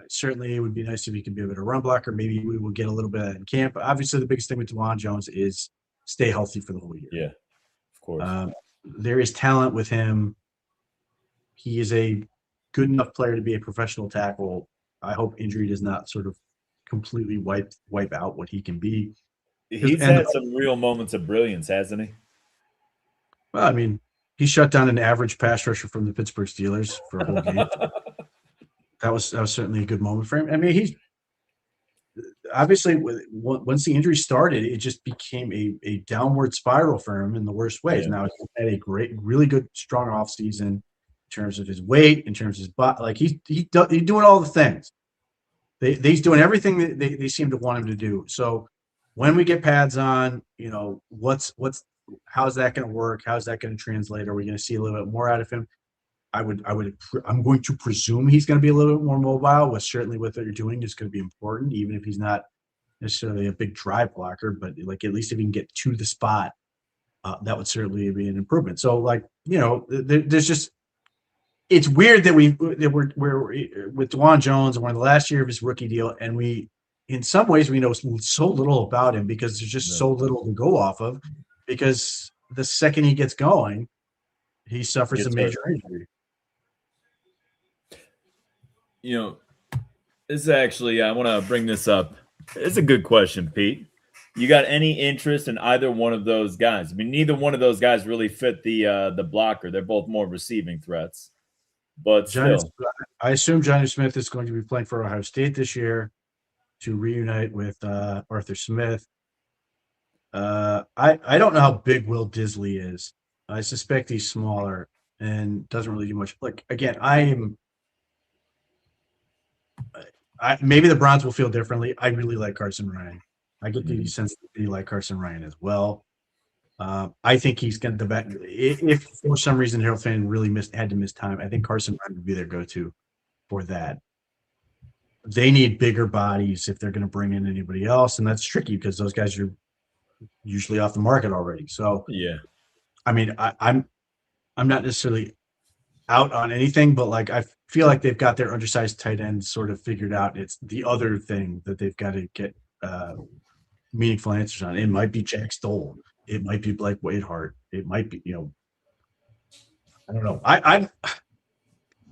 Certainly, it would be nice if he could be a bit of a run blocker. Maybe we will get a little bit of that in camp. Obviously, the biggest thing with DeJuan Jones is stay healthy for the whole year. Yeah, of course. There is talent with him. He is a good enough player to be a professional tackle. I hope injury does not sort of completely wipe out what he can be. He's had some real moments of brilliance, hasn't he? Well, I mean, he shut down an average pass rusher from the Pittsburgh Steelers for a whole game. That was certainly a good moment for him. I mean, he's obviously once the injury started, it just became a downward spiral for him in the worst ways. Yeah. Now he's had a really good, strong offseason in terms of his weight, in terms of his body. Like he's doing all the things. He's doing everything that they seem to want him to do. So when we get pads on, how's that going to work? How's that going to translate? Are we going to see a little bit more out of him? I'm going to presume he's going to be a little bit more mobile. With certainly what they're doing is going to be important, even if he's not necessarily a big drive blocker. But like at least if he can get to the spot, that would certainly be an improvement. So like there's just it's weird that we're with DeJuan Jones and we're in the last year of his rookie deal, and we in some ways we know so little about him because there's just so little to go off of. Because the second he gets going, he suffers a major injury. This is actually, I want to bring this up. It's a good question, Pete. You got any interest in either one of those guys? I mean, neither one of those guys really fit the blocker. They're both more receiving threats. But still. I assume Johnny Smith is going to be playing for Ohio State this year to reunite with Arthur Smith. I don't know how big Will Disley is. I suspect he's smaller and doesn't really do much. Like again, maybe the Browns will feel differently. I really like Carson Ryan. I get the sense that they like Carson Ryan as well. I think he's going to back. If for some reason Harold Fan really had to miss time, I think Carson Ryan would be their go-to for that. They need bigger bodies if they're going to bring in anybody else, and that's tricky because those guys are usually off the market already. So yeah, I mean, I'm not necessarily out on anything, but like I feel like they've got their undersized tight end sort of figured out. It's the other thing that they've got to get meaningful answers on. It might be Jack Stoll. It might be Blake Whitehart. It might be, I don't know. I'm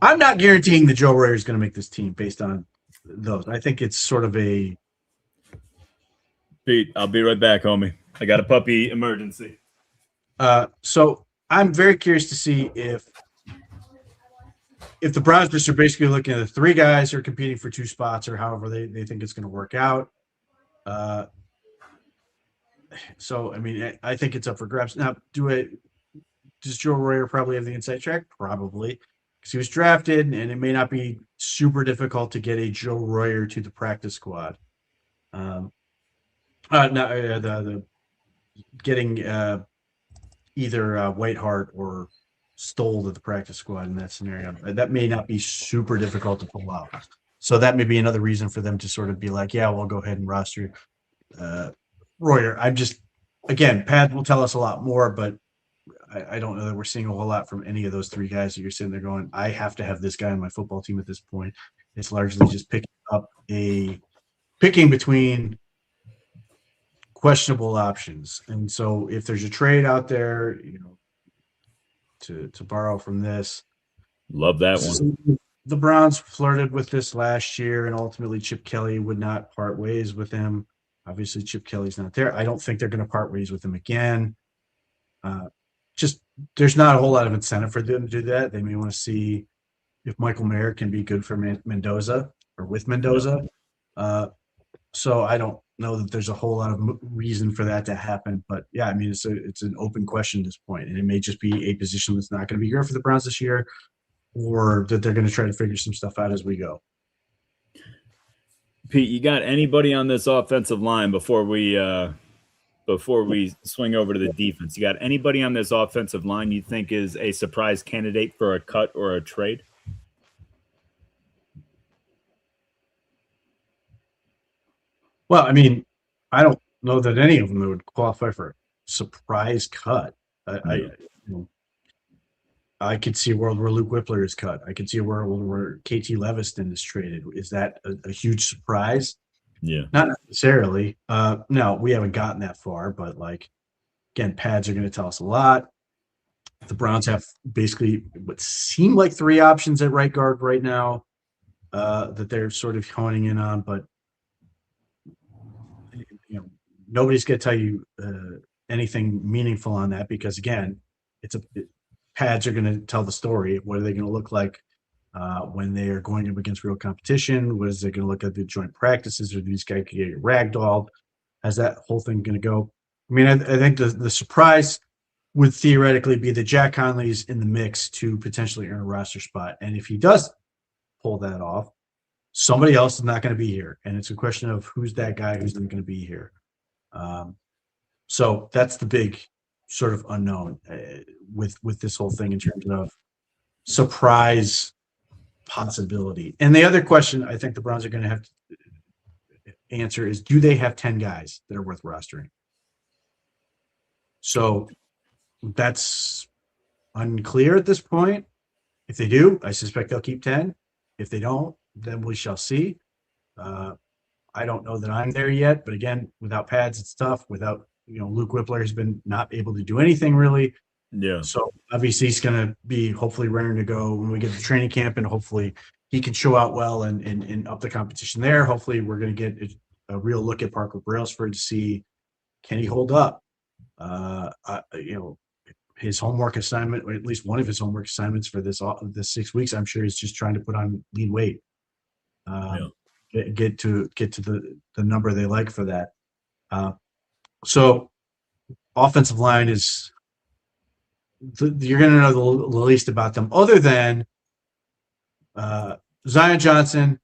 not guaranteeing that Joe Royer is going to make this team based on those. I think it's sort of a. Pete, I'll be right back, homie. I got a puppy emergency. So I'm very curious to see if the Browns just are basically looking at the three guys who are competing for two spots or however they think it's going to work out. So, I mean, I think it's up for grabs. Now, does Joe Royer probably have the inside track? Probably, because he was drafted, and it may not be super difficult to get a Joe Royer to the practice squad. The getting either Whitehart or Stoll to the practice squad in that scenario. That may not be super difficult to pull out. So that may be another reason for them to sort of be like, yeah, we'll go ahead and roster Royer. Again, Pat will tell us a lot more, but I don't know that we're seeing a whole lot from any of those three guys that you're sitting there going, I have to have this guy on my football team at this point. It's largely just picking between questionable options. And so if there's a trade out there, to borrow from this. Love that one. The Browns flirted with this last year, and ultimately Chip Kelly would not part ways with him. Obviously, Chip Kelly's not there. I don't think they're going to part ways with him again. Just there's not a whole lot of incentive for them to do that. They may want to see if Michael Mayer can be good for Mendoza or with Mendoza. So I don't know that there's a whole lot of reason for that to happen. But yeah, I mean, it's an open question at this point, and it may just be a position that's not going to be here for the Browns this year, or that they're going to try to figure some stuff out as we go. Pete, you got anybody on this offensive line before we before we swing over to the defense. You got anybody on this offensive line you think is a surprise candidate for a cut or a trade? Well, I mean, I don't know that any of them would qualify for a surprise cut. I could see a world where Luke Whippler is cut. I could see a world where KT Leviston is traded. Is that a huge surprise? Yeah. Not necessarily. No, we haven't gotten that far, but like, again, pads are going to tell us a lot. The Browns have basically what seem like three options at right guard right now that they're sort of honing in on, but nobody's going to tell you anything meaningful on that because again, pads are going to tell the story. What are they going to look like when they are going up against real competition? What is it going to look at the joint practices? Or these guys can get ragdolled? How's that whole thing going to go? I mean, I think the surprise would theoretically be that Jack Conley's in the mix to potentially earn a roster spot. And if he does pull that off, somebody else is not going to be here. And it's a question of who's that guy who's not going to be here. So that's the big sort of unknown with this whole thing in terms of surprise possibility. And the other question I think the Browns are going to have to answer is, do they have 10 guys that are worth rostering? So that's unclear at this point. If they do, I suspect they'll keep 10. If they don't, then we shall see. I don't know that I'm there yet, but again, without pads, it's tough. Without, Luke Whippler has been not able to do anything really. Yeah. So obviously he's going to be hopefully raring to go when we get to training camp, and hopefully he can show out well and up the competition there. Hopefully we're going to get a real look at Parker Brailsford to see, can he hold up? His homework assignment, or at least one of his homework assignments for this 6 weeks, I'm sure he's just trying to put on lean weight. Get to the number they like for that. So offensive line is you're going to know the least about them, other than Zion Johnson,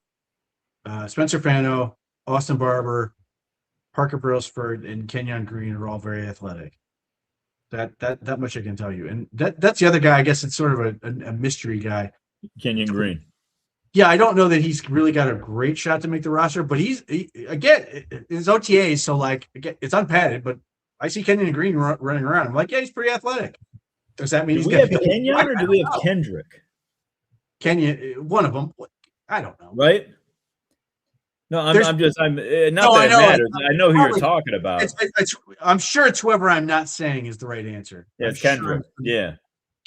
Spencer Fano, Austin Barber, Parker Brailsford, and Kenyon Green are all very athletic. That much I can tell you. And that's the other guy. I guess it's sort of a mystery guy. Kenyon Green. Yeah, I don't know that he's really got a great shot to make the roster, but again, his OTAs, so like, again, it's unpadded, but I see Kenyon Green running around. I'm like, yeah, he's pretty athletic. Does that mean do we have Kenyon or do we have Kendrick? Kenyon, one of them. I don't know. Right? No, I'm not that it matters. I know who you're talking about. I'm sure it's whoever I'm not saying is the right answer. Yeah, it's Kendrick. Yeah.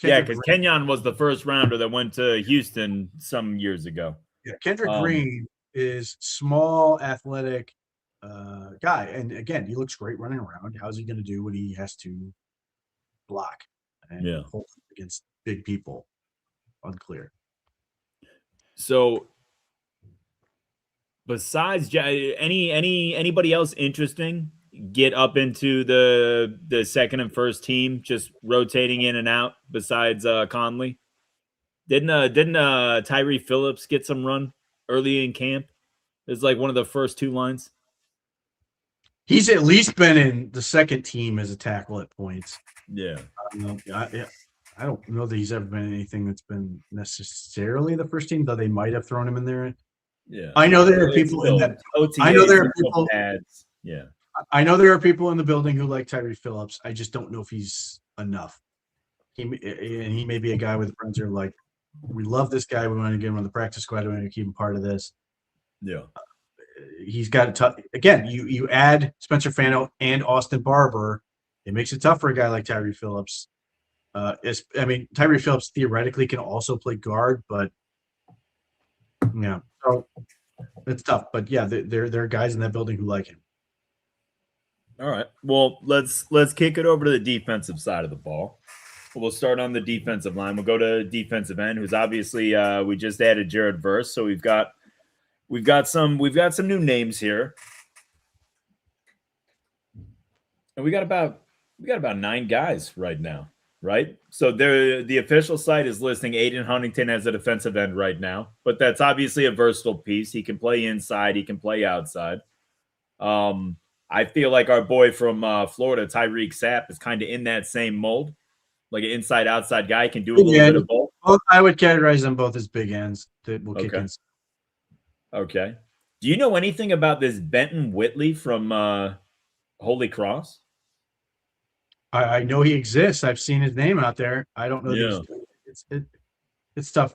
Yeah, because Kenyon was the first rounder that went to Houston some years ago. Yeah, Kendrick Green is small, athletic guy. And again, he looks great running around. How's he going to do when he has to block and hold against big people? Unclear. So besides anybody else interesting get up into the second and first team, just rotating in and out besides Conley? Didn't Tyree Phillips get some run early in camp? It's like one of the first two lines. He's at least been in the second team as a tackle at points. Yeah. I don't know that he's ever been anything that's been necessarily the first team, though they might have thrown him in there. Yeah. I know there are people in that. OTA, I know there are people. Ads. Yeah. I know there are people in the building who like Tyree Phillips. I just don't know if he's enough. He may be a guy with the Browns who are like, we love this guy. We want to get him on the practice squad. We want to keep him part of this. Yeah. He's got to again. You add Spencer Fano and Austin Barber, it makes it tough for a guy like Tyree Phillips. Tyree Phillips theoretically can also play guard, but yeah, so it's tough. But yeah, there are guys in that building who like him. All right. Well, let's kick it over to the defensive side of the ball. We'll start on the defensive line. We'll go to defensive end, who's obviously we just added Jared Verse, so we've got some new names here, and we got about 9 guys right now, right? So the official site is listing Aiden Huntington as a defensive end right now, but that's obviously a versatile piece. He can play inside, he can play outside. I feel like our boy from Florida, Tyreek Sapp, is kind of in that same mold. Like an inside-outside guy, can do a little bit of both. I would categorize them both as big ends that will kick in. Okay. Do you know anything about this Benton Whitley from Holy Cross? I know he exists. I've seen his name out there. I don't know it's tough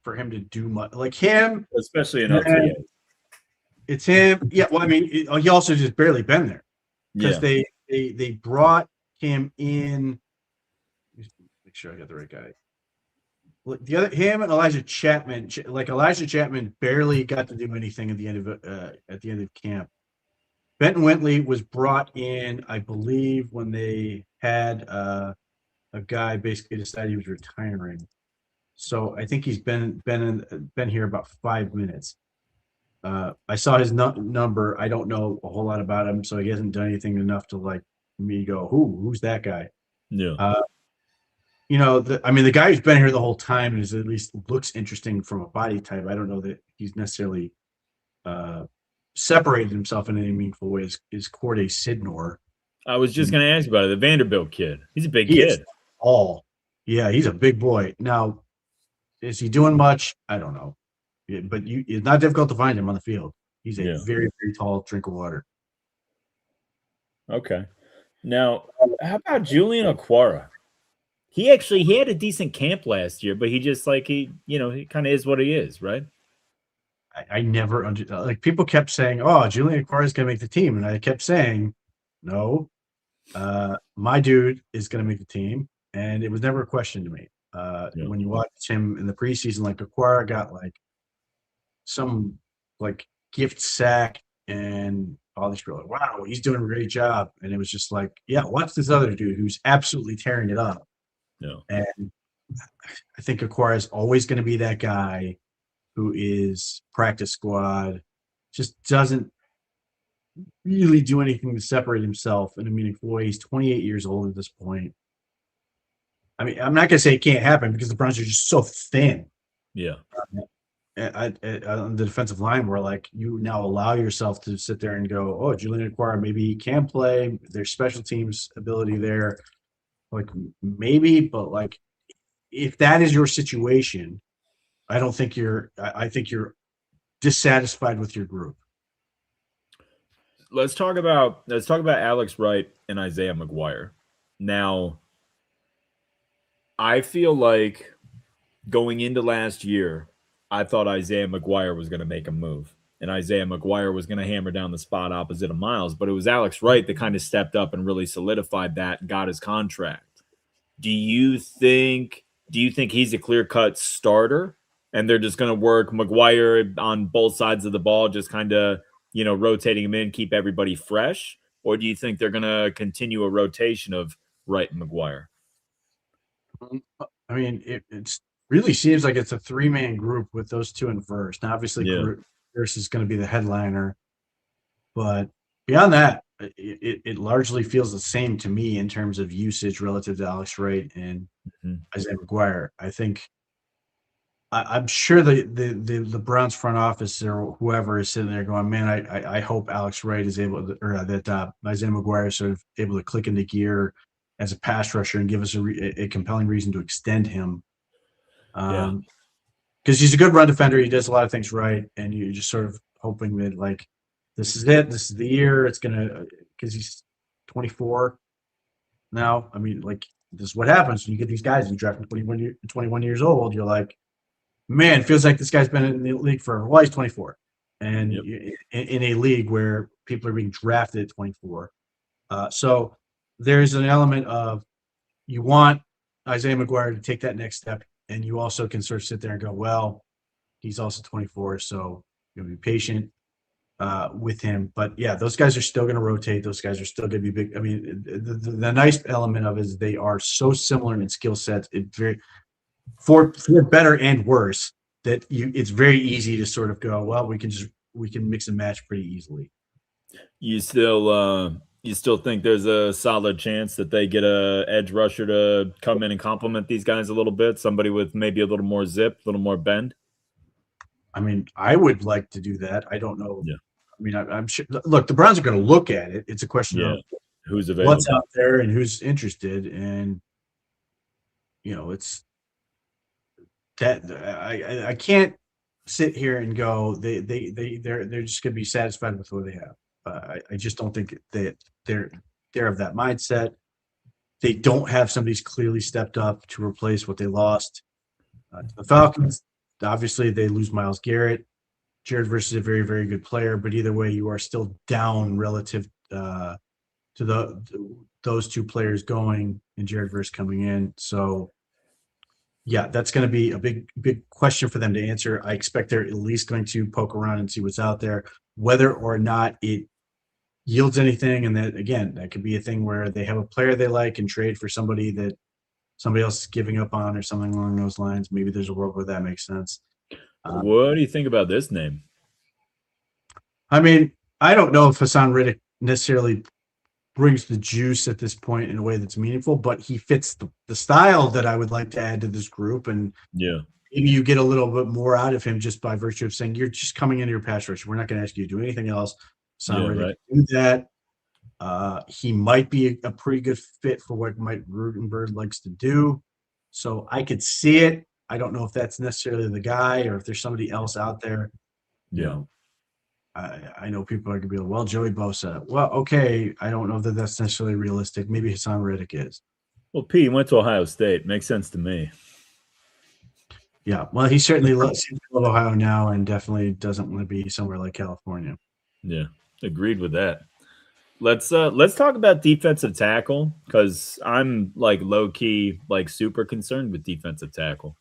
for him to do much. Like him, especially in OTA. It's him. Yeah. Well, I mean, he also just barely been there because they brought him in. Make sure I got the right guy. Him and Elijah Chapman. Like Elijah Chapman barely got to do anything at the end of camp. Benton Whitley was brought in, I believe, when they had a guy basically decide he was retiring. So I think he's been here about 5 minutes. I saw his number. I don't know a whole lot about him, so he hasn't done anything enough to like me go, who's that guy? Yeah. The guy who's been here the whole time is at least looks interesting from a body type. I don't know that he's necessarily separated himself in any meaningful ways. Is Corday Sidnor? I was just going to ask you about it. The Vanderbilt kid. He's a big kid. Yeah, he's a big boy. Now, is he doing much? I don't know. Yeah, but it's not difficult to find him on the field. He's a very, very tall drink of water. Okay. Now, how about Julian Okwara? He had a decent camp last year, but he just he kind of is what he is, right? I never understood. People kept saying, "Oh, Julian Okwara is going to make the team," and I kept saying, "No, my dude is going to make the team," and it was never a question to me. When you watch him in the preseason, Okwara got some gift sack, and all these people wow, he's doing a great job, and it was just watch this other dude who's absolutely tearing it up. And I think Okwara is always going to be that guy who is practice squad, just doesn't really do anything to separate himself in a meaningful way. He's 28 years old at this point. I mean, I'm not going to say it can't happen because the Browns are just so thin. Yeah. On the defensive line, where you now allow yourself to sit there and go, "Oh, Julian Okwara, maybe he can play. There's special teams ability there." Maybe, but if that is your situation, I think you're dissatisfied with your group. Let's talk about Alex Wright and Isaiah McGuire. Now, I feel like going into last year, I thought Isaiah McGuire was going to make a move, and Isaiah McGuire was going to hammer down the spot opposite of Miles, but it was Alex Wright that kind of stepped up and really solidified that and got his contract. Do you think he's a clear-cut starter, and they're just going to work McGuire on both sides of the ball, just kind of, rotating him in, keep everybody fresh? Or do you think they're going to continue a rotation of Wright and McGuire? I mean, it really seems like it's a three-man group with those two in first. Now, obviously, Verse is going to be the headliner. But beyond that, it largely feels the same to me in terms of usage relative to Alex Wright and Isaiah McGuire. I think I'm sure the Browns front office or whoever is sitting there going, man, I hope Alex Wright is able to, or that Isaiah McGuire is sort of able to click into gear as a pass rusher and give us a compelling reason to extend him. Because he's a good run defender. He does a lot of things right. And you're just sort of hoping that this is it. This is the year. It's going to, because he's 24 now. I mean, this is what happens when you get these guys and you draft them 21 years old. You're like, man, it feels like this guy's been in the league for, he's 24. And in a league where people are being drafted at 24. So there's an element of you want Isaiah McGuire to take that next step. And you also can sort of sit there and go, well, he's also 24, so you'll be patient with him. But yeah, those guys are still going to rotate. Those guys are still going to be big. I mean, the nice element of it is they are so similar in skill sets. It's very for better and worse that it's very easy to sort of go, well, we can mix and match pretty easily. You still think there's a solid chance that they get a edge rusher to come in and complement these guys a little bit? Somebody with maybe a little more zip, a little more bend? I mean, I would like to do that. I don't know I mean, I'm sure. Look, the Browns are going to look at it. It's a question Yeah. of Who's available? what's out there and who's interested, and it's that I can't sit here and go they're just going to be satisfied with what they have. I just don't think that they're of that mindset. They don't have somebody who's clearly stepped up to replace what they lost. To the Falcons, obviously they lose Myles Garrett. Jared Verse is a very, very good player, but either way, you are still down relative to those two players going and Jared Verse coming in. So, yeah, that's going to be a big, big question for them to answer. I expect they're at least going to poke around and see what's out there, whether or not it yields anything. And that, again, that could be a thing where they have a player they like and trade for somebody that somebody else is giving up on or something along those lines. Maybe there's a world where that makes sense. What do you think about this name? I mean, I don't know if Hassan Riddick necessarily brings the juice at this point in a way that's meaningful, but he fits the style that I would like to add to this group. And Yeah. maybe you get a little bit more out of him just by virtue of saying, you're just coming into your pass rush. We're not going to ask you to do anything else. Hassan Riddick can do that. He might be a pretty good fit for what Mike Rutenberg likes to do. So I could see it. I don't know if that's necessarily the guy or if there's somebody else out there. Yeah. I know people are going to be like, well, Joey Bosa. Well, okay. I don't know that that's necessarily realistic. Maybe Hassan Riddick is. Well, P went to Ohio State. Makes sense to me. Yeah. Well, he certainly seems to love Ohio now and definitely doesn't want to be somewhere like California. Yeah. Agreed with that. Let's talk about defensive tackle because I'm like low key, like super concerned with defensive tackle.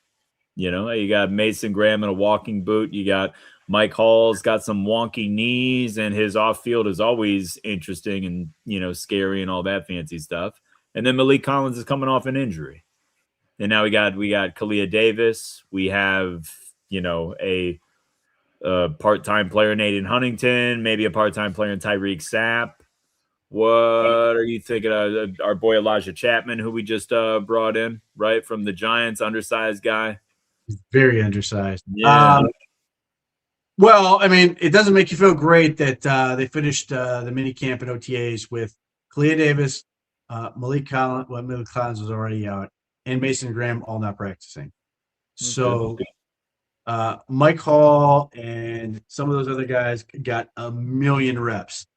You got Mason Graham in a walking boot. You got Mike Hall's got some wonky knees, and his off field is always interesting and scary and all that fancy stuff. And then Malik Collins is coming off an injury, and now we got Kalia Davis. We have a part-time player in Aiden Huntington, maybe a part-time player in Tyreek Sapp. What are you thinking of our boy Elijah Chapman, who we just brought in, right, from the Giants, undersized guy? He's very undersized. Yeah. Well, I mean, it doesn't make you feel great that they finished the mini camp and OTAs with Kalia Davis, Malik Collins. Well, Malik Collins was already out, and Mason Graham all not practicing. So Mike Hall and some of those other guys got a million reps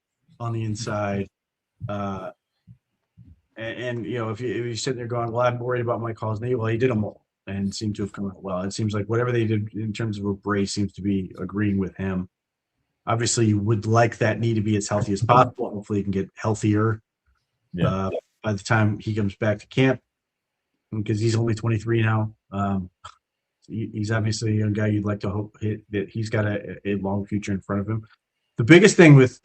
on the inside. And if you sit there going, well, I'm worried about Mike Hall's knee. Well, he did them all and seemed to have come out well. It seems like whatever they did in terms of a brace seems to be agreeing with him. Obviously, you would like that knee to be as healthy as possible. Hopefully, he can get healthier by the time he comes back to camp because he's only 23 now. He's obviously a young guy you'd like to hope that he's got a long future in front of him. The biggest thing is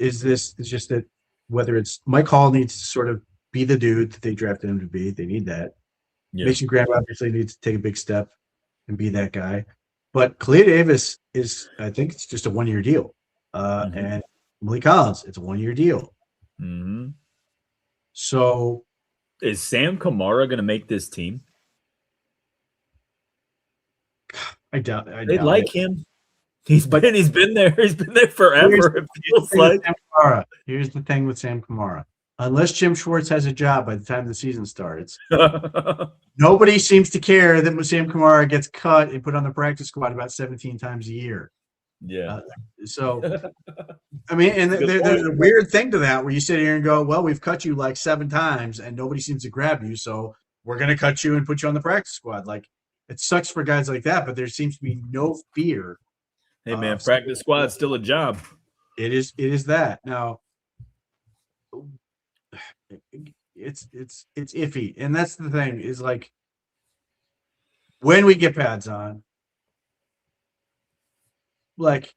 just that whether it's Mike Hall needs to sort of be the dude that they drafted him to be. They need that. Yeah. Mason Graham obviously needs to take a big step and be that guy. But Kalia Davis I think it's just a 1-year deal. And Malik Collins, it's a 1-year deal. Mm-hmm. So is Sam Kamara going to make this team? I doubt they like him. He's been there. He's been there forever. It feels like. Here's the thing with Sam Kamara. Unless Jim Schwartz has a job by the time the season starts, nobody seems to care that Sam Kamara gets cut and put on the practice squad about 17 times a year. Yeah. So, I mean, and there's a weird thing to that where you sit here and go, well, we've cut you like 7 times and nobody seems to grab you. So we're going to cut you and put you on the practice squad. Like, it sucks for guys like that, but there seems to be no fear. Hey, man, practice squad's still a job. It is that. Now, it's iffy. And that's the thing is like when we get pads on, like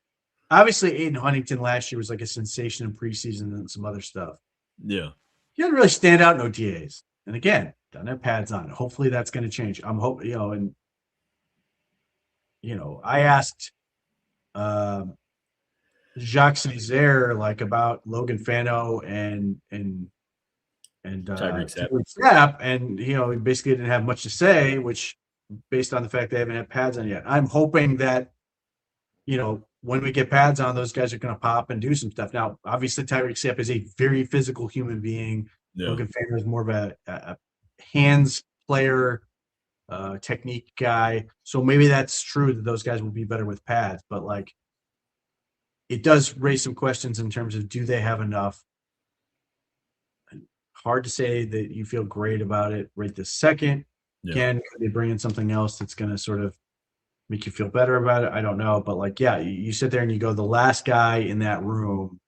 obviously Aiden Huntington last year was like a sensation in preseason and some other stuff. Yeah. He didn't really stand out in OTAs. And again, don't have pads on. Hopefully that's going to change. I'm hoping, I asked Jacques Césaire like about Logan Fano and Tyreek Sapp, and he basically didn't have much to say, which based on the fact they haven't had pads on yet. I'm hoping that when we get pads on, those guys are going to pop and do some stuff. Now, obviously, Tyreek Sapp is a very physical human being. Yeah. Logan Fanger is more of a hands player, technique guy. So maybe that's true that those guys will be better with pads. But like, it does raise some questions in terms of, do they have enough? Hard to say that you feel great about it right this second. Yeah. Again, could they bring in something else that's going to sort of make you feel better about it? I don't know. But like, yeah, you sit there and you go, the last guy in that room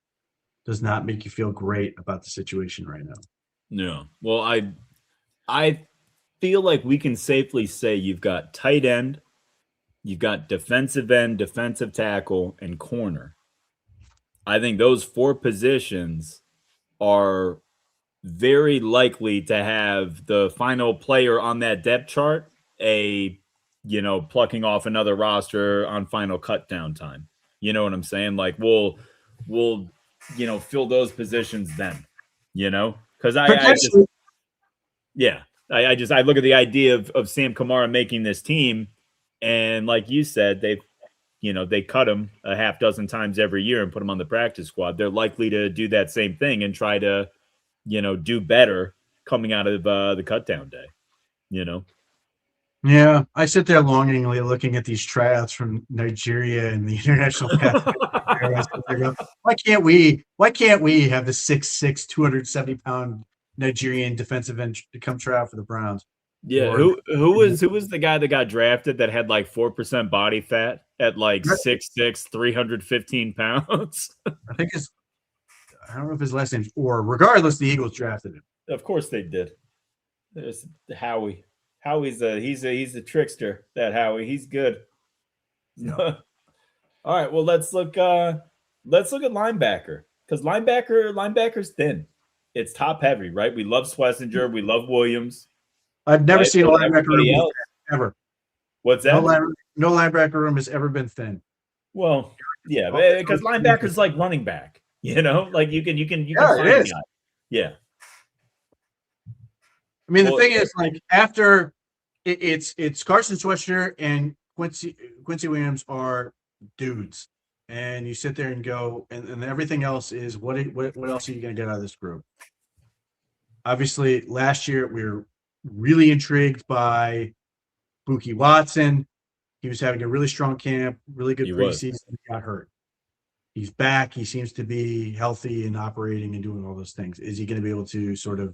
does not make you feel great about the situation right now. Yeah. Well, I feel like we can safely say you've got tight end, you've got defensive end, defensive tackle, and corner. I think those 4 positions are very likely to have the final player on that depth chart plucking off another roster on final cut down time. You know what I'm saying? Like we'll fill those positions then, because I look at the idea of Sam Kamara making this team, and like you said, they cut him a half dozen times every year and put him on the practice squad. They're likely to do that same thing and try to, do better coming out of the cut down day, Yeah, I sit there longingly looking at these tryouts from Nigeria and the international path. Why can't we have the 6'6", 270-pound Nigerian defensive end to come try out for the Browns? Yeah, who was the guy that got drafted that had like 4% body fat at like 6'6", 315 pounds? I don't know if his last name's Orr. Regardless, the Eagles drafted him. Of course they did. There's Howie. Howie's he's a trickster. That Howie, he's good. Yeah. All right, well let's look at linebacker, because linebacker's thin. It's top heavy, right? We love Schlesinger, we love Williams. I've never seen a linebacker room ever. What's that? No linebacker room has ever been thin. Well, yeah, because linebacker's like running back. Like you can find it is. Yeah. I mean, the thing is, like, after it's Carson Schweitzer and Quincy Williams are dudes, and you sit there and go, and everything else is what else are you going to get out of this group? Obviously, last year we were really intrigued by Buki Watson. He was having a really strong camp, really good preseason. He got hurt. He's back. He seems to be healthy and operating and doing all those things. Is he going to be able to sort of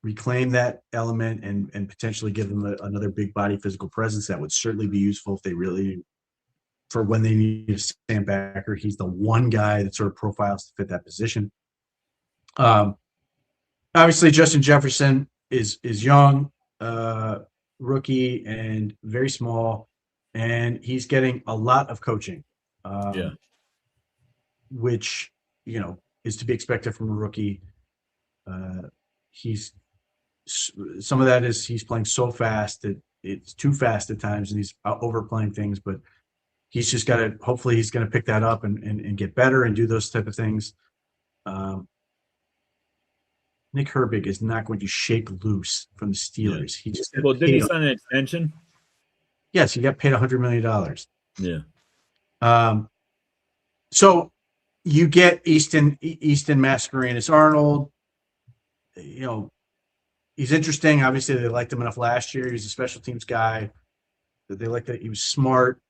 reclaim that element and potentially give them another big body physical presence? That would certainly be useful if they really, for when they need a sandbacker. He's the one guy that sort of profiles to fit that position. Obviously, Justin Jefferson is young, rookie, and very small, and he's getting a lot of coaching. Which, is to be expected from a rookie. Some of that is he's playing so fast that it's too fast at times, and he's overplaying things, but he's just got to, hopefully he's going to pick that up and get better and do those type of things. Nick Herbig is not going to shake loose from the Steelers. Yeah. Did he sign an extension? Yes, he got paid $100 million. Yeah. So you get Easton Mascarenas Arnold. He's interesting. Obviously, they liked him enough last year. He's a special teams guy. They liked that he was smart.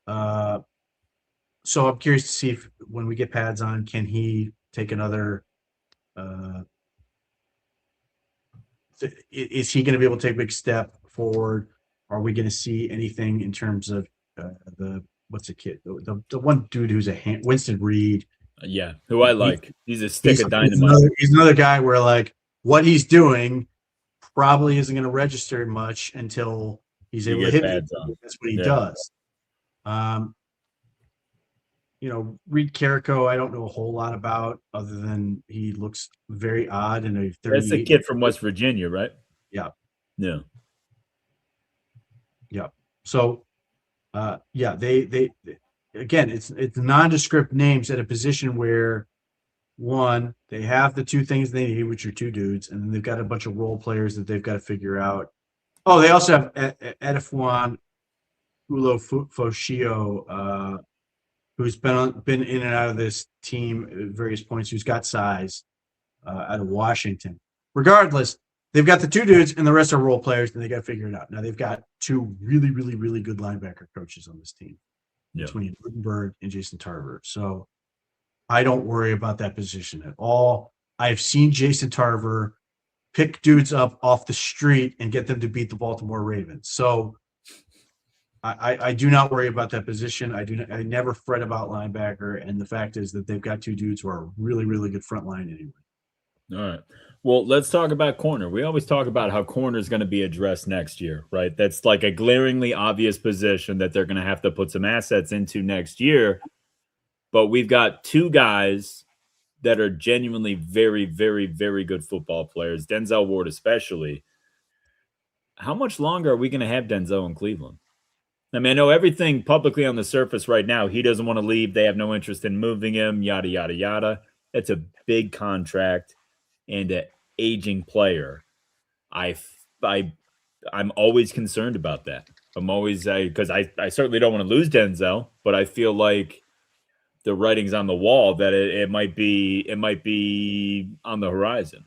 So I'm curious to see if, when we get pads on, can he take another is he going to be able to take a big step forward? Are we going to see anything in terms of what's the kid? The one dude who's Winston Reed. Yeah, who I like. He's a stick of dynamite. He's another guy where, like, what he's doing probably isn't going to register much until he's able to hit it. That's what he does. Reed Carrico, I don't know a whole lot about, other than he looks very odd in a 38. That's the kid from West Virginia, right? Yeah. Yeah. Yeah. So, they again, it's nondescript names at a position where, one, they have the two things they need, which are two dudes, and then they've got a bunch of role players that they've got to figure out. Oh, they also have Edifwan Ulo Foshio, who's been in and out of this team at various points, who's got size out of Washington. Regardless, they've got the two dudes, and the rest are role players, and they got to figure it out. Now they've got two really, really, really good linebacker coaches on this team between Rutenberg and Jason Tarver. So I don't worry about that position at all. I've seen Jason Tarver pick dudes up off the street and get them to beat the Baltimore Ravens. So I do not worry about that position. I never fret about linebacker, and the fact is that they've got two dudes who are really, really good front line anyway. All right. Well, let's talk about corner. We always talk about how corner is going to be addressed next year, right? That's like a glaringly obvious position that they're going to have to put some assets into next year. But we've got two guys that are genuinely very, very, very good football players, Denzel Ward especially. How much longer are we going to have Denzel in Cleveland? I mean, I know everything publicly on the surface right now. He doesn't want to leave. They have no interest in moving him, yada, yada, yada. It's a big contract and an aging player. I'm always concerned about that. I'm always, because I certainly don't want to lose Denzel, but I feel like the writing's on the wall that it might be on the horizon.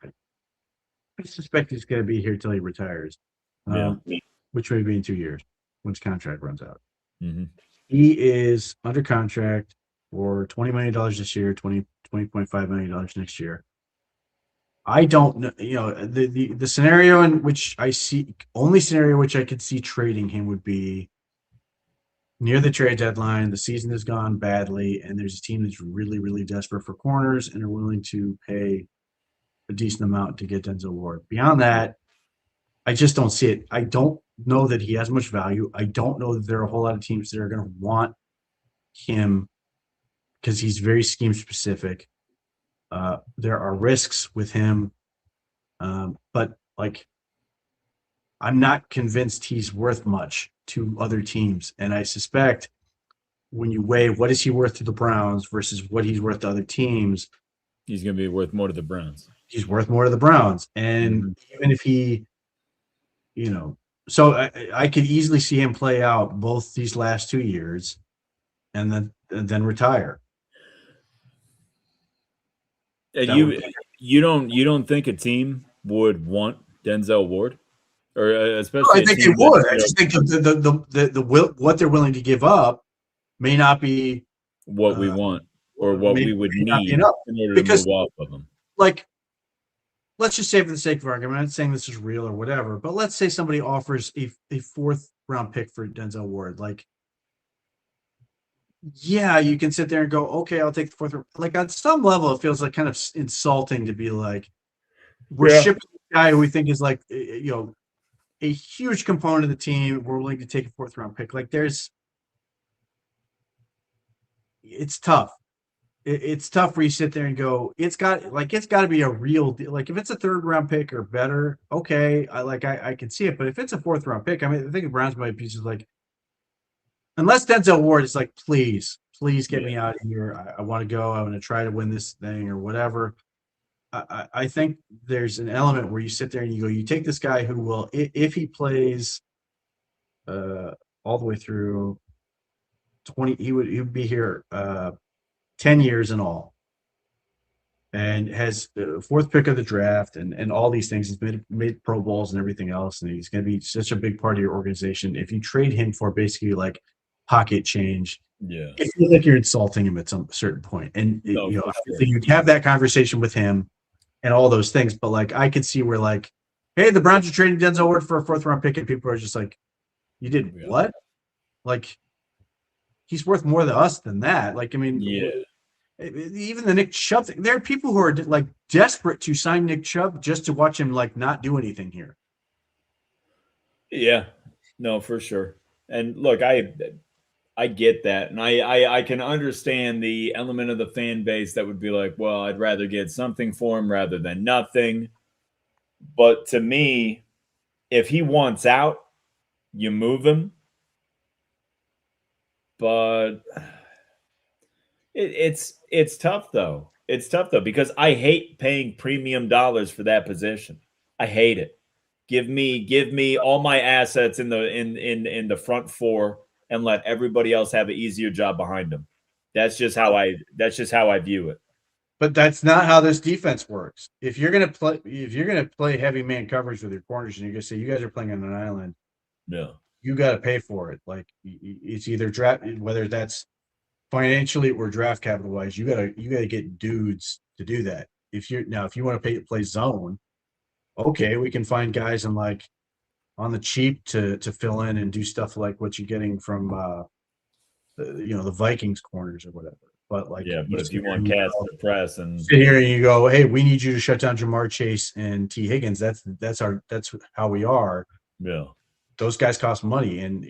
I suspect he's going to be here till he retires. Which may be in 2 years when his contract runs out. Mm-hmm. He is under contract for $20 million this year, $20.5 million next year. I don't know, the scenario in which I see, only scenario which I could see trading him would be near the trade deadline. The season has gone badly, and there's a team that's really, really desperate for corners and are willing to pay a decent amount to get Denzel Ward. Beyond that, I just don't see it. I don't know that he has much value. I don't know that there are a whole lot of teams that are going to want him because he's very scheme specific. There are risks with him, but like, I'm not convinced he's worth much to other teams. And I suspect when you weigh what is he worth to the Browns versus what he's worth to other teams, he's going to be worth more to the Browns. He's worth more to the Browns. And even if he, so I could easily see him play out both these last 2 years and then retire. And you don't think a team would want Denzel Ward, or especially? I think they would. I just think the what they're willing to give up may not be what we want or what we would need in order to move off of them. Like, let's just say, for the sake of argument, I'm not saying this is real or whatever, but let's say somebody offers a fourth round pick for Denzel Ward. Like, yeah, you can sit there and go, okay, I'll take the fourth round. Like, on some level, it feels like kind of insulting to be like, we're shipping a guy who we think is like, a huge component of the team. We're willing to take a fourth round pick. Like, it's tough. It's tough where you sit there and go, it's got to be a real deal. Like, if it's a third round pick or better, okay, I can see it. But if it's a fourth round pick, I mean, I think the Browns might be just like, unless Denzel Ward is like, please get me out of here. I want to go. I want to try to win this thing or whatever. I think there's an element where you sit there and you go, you take this guy who will, if he plays all the way through 20, he would be here 10 years in all, and has the fourth pick of the draft and all these things. He's made Pro Bowls and everything else, and he's going to be such a big part of your organization. If you trade him for basically like pocket change, it feels like you're insulting him at some certain point. And you'd have that conversation with him and all those things. But like, I could see where like, hey, the Browns are trading Denzel Ward for a fourth round pick, and people are just like, you did what? Like, he's worth more to us than that. Like, I mean, even the Nick Chubb thing, there are people who are like desperate to sign Nick Chubb just to watch him like not do anything here. Yeah, no, for sure. And look, I get that, and I can understand the element of the fan base that would be like, well, I'd rather get something for him rather than nothing. But to me, if he wants out, you move him. But it's tough though. It's tough though, because I hate paying premium dollars for that position. I hate it. Give me all my assets in the front four and let everybody else have an easier job behind them. That's just how I view it. But that's not how this defense works. If you're gonna play heavy man coverage with your corners, and you're gonna say you guys are playing on an island, Yeah. you got to pay for it. Like it's either draft, whether that's financially or draft capital wise, you gotta get dudes to do that. If you want to play zone, okay, we can find guys in like on the cheap to fill in and do stuff like what you're getting from the Vikings corners or whatever. But like Yeah, but if you want cast to press and sit here and you go, hey, we need you to shut down Jamar Chase and T Higgins. That's how we are. yeah. Those guys cost money, and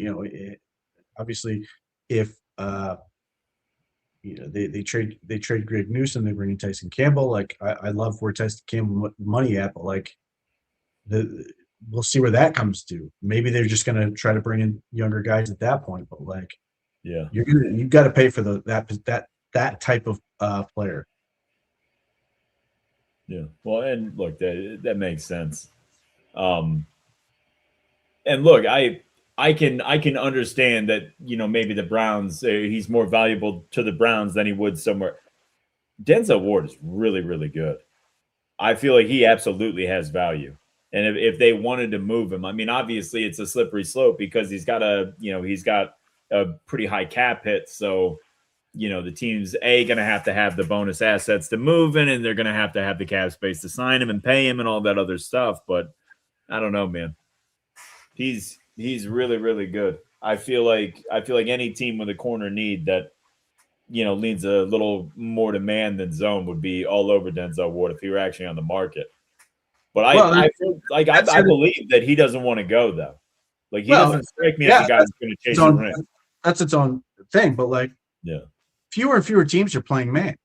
obviously, if they trade Greg Newsom, they bring in Tyson Campbell. Like I love where Tyson Campbell money at, but like we'll see where that comes to. Maybe they're just going to try to bring in younger guys at that point, but like yeah, you've got to pay for that type of player. Yeah. Well, and look, that makes sense. And look, I can understand that, maybe the Browns, he's more valuable to the Browns than he would somewhere. Denzel Ward is really, really good. I feel like he absolutely has value. And if they wanted to move him, I mean, obviously it's a slippery slope because he's got a pretty high cap hit. So, the team's going to have the bonus assets to move in, and they're going to have the cap space to sign him and pay him and all that other stuff. But I don't know, man. He's really, really good. I feel like any team with a corner need that, leans a little more to man than zone would be all over Denzel Ward if he were actually on the market. But I feel like I believe that he doesn't want to go though. Like he doesn't strike me as a guy who's going to chase the ring. That's its own thing, but like fewer and fewer teams are playing man.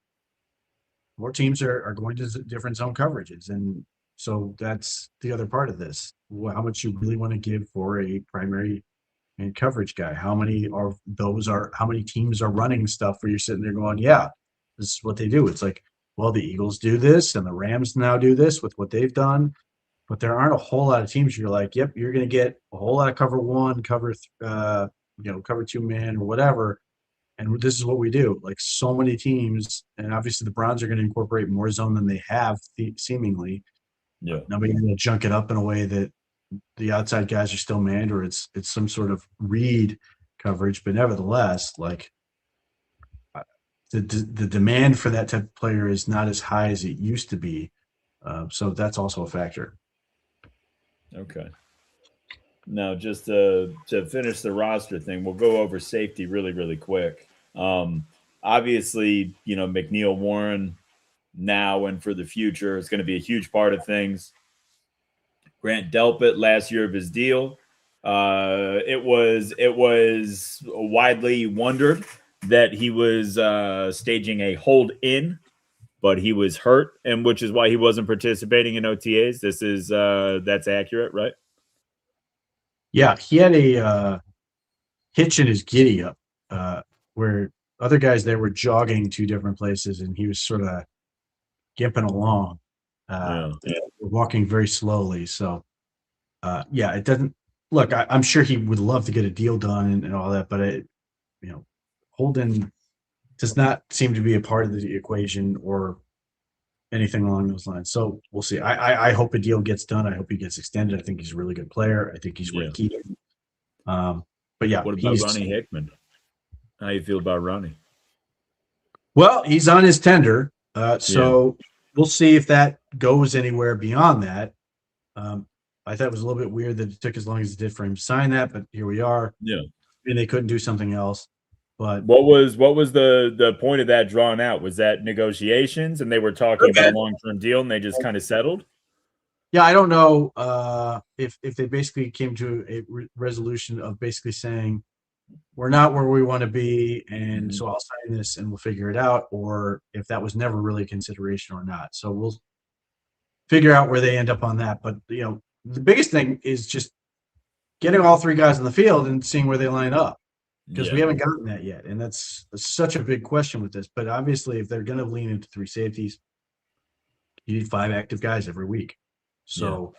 More teams are going to different zone coverages, and so that's the other part of this. How much you really want to give for a primary man coverage guy? How many teams are running stuff where you're sitting there going, yeah, this is what they do. It's like, well, the Eagles do this and the Rams now do this with what they've done, but there aren't a whole lot of teams you're like, yep, you're going to get a whole lot of cover one, cover two man or whatever. And this is what we do. Like so many teams, and obviously the Browns are going to incorporate more zone than they have seemingly. Yeah. Nobody's going to junk it up in a way that the outside guys are still manned, or it's some sort of read coverage. But nevertheless, like the demand for that type of player is not as high as it used to be. So that's also a factor. Okay. Now, just to finish the roster thing, we'll go over safety really, really quick. Obviously, McNeil, Warren now and for the future is going to be a huge part of things. Grant Delpit, last year of his deal, it was widely wondered that he was staging a hold in, but he was hurt, and which is why he wasn't participating in OTAs. This is that's accurate, right? Yeah, he had a hitch in his giddy up where other guys there were jogging to different places, and he was sort of gimping along, walking very slowly. So, it doesn't look. I'm sure he would love to get a deal done and all that, but Holden does not seem to be a part of the equation or anything along those lines. So we'll see. I hope a deal gets done. I hope he gets extended. I think he's a really good player. I think he's worth keeping. But yeah, what about Ronnie Hickman? How you feel about Ronnie? Well, he's on his tender, so we'll see if that goes anywhere beyond that. I thought it was a little bit weird that it took as long as it did for him to sign that, but here we are. Yeah, and they couldn't do something else. But what was the point of that drawn out? Was that negotiations and they were talking about a long-term deal and they just kind of settled? Yeah, I don't know if they basically came to a resolution of basically saying we're not where we want to be, and so I'll sign this and we'll figure it out, or if that was never really a consideration or not. So we'll figure out where they end up on that. But the biggest thing is just getting all three guys on the field and seeing where they line up, because we haven't gotten that yet, and that's such a big question with this. But obviously, if they're going to lean into three safeties, you need 5 active guys every week. So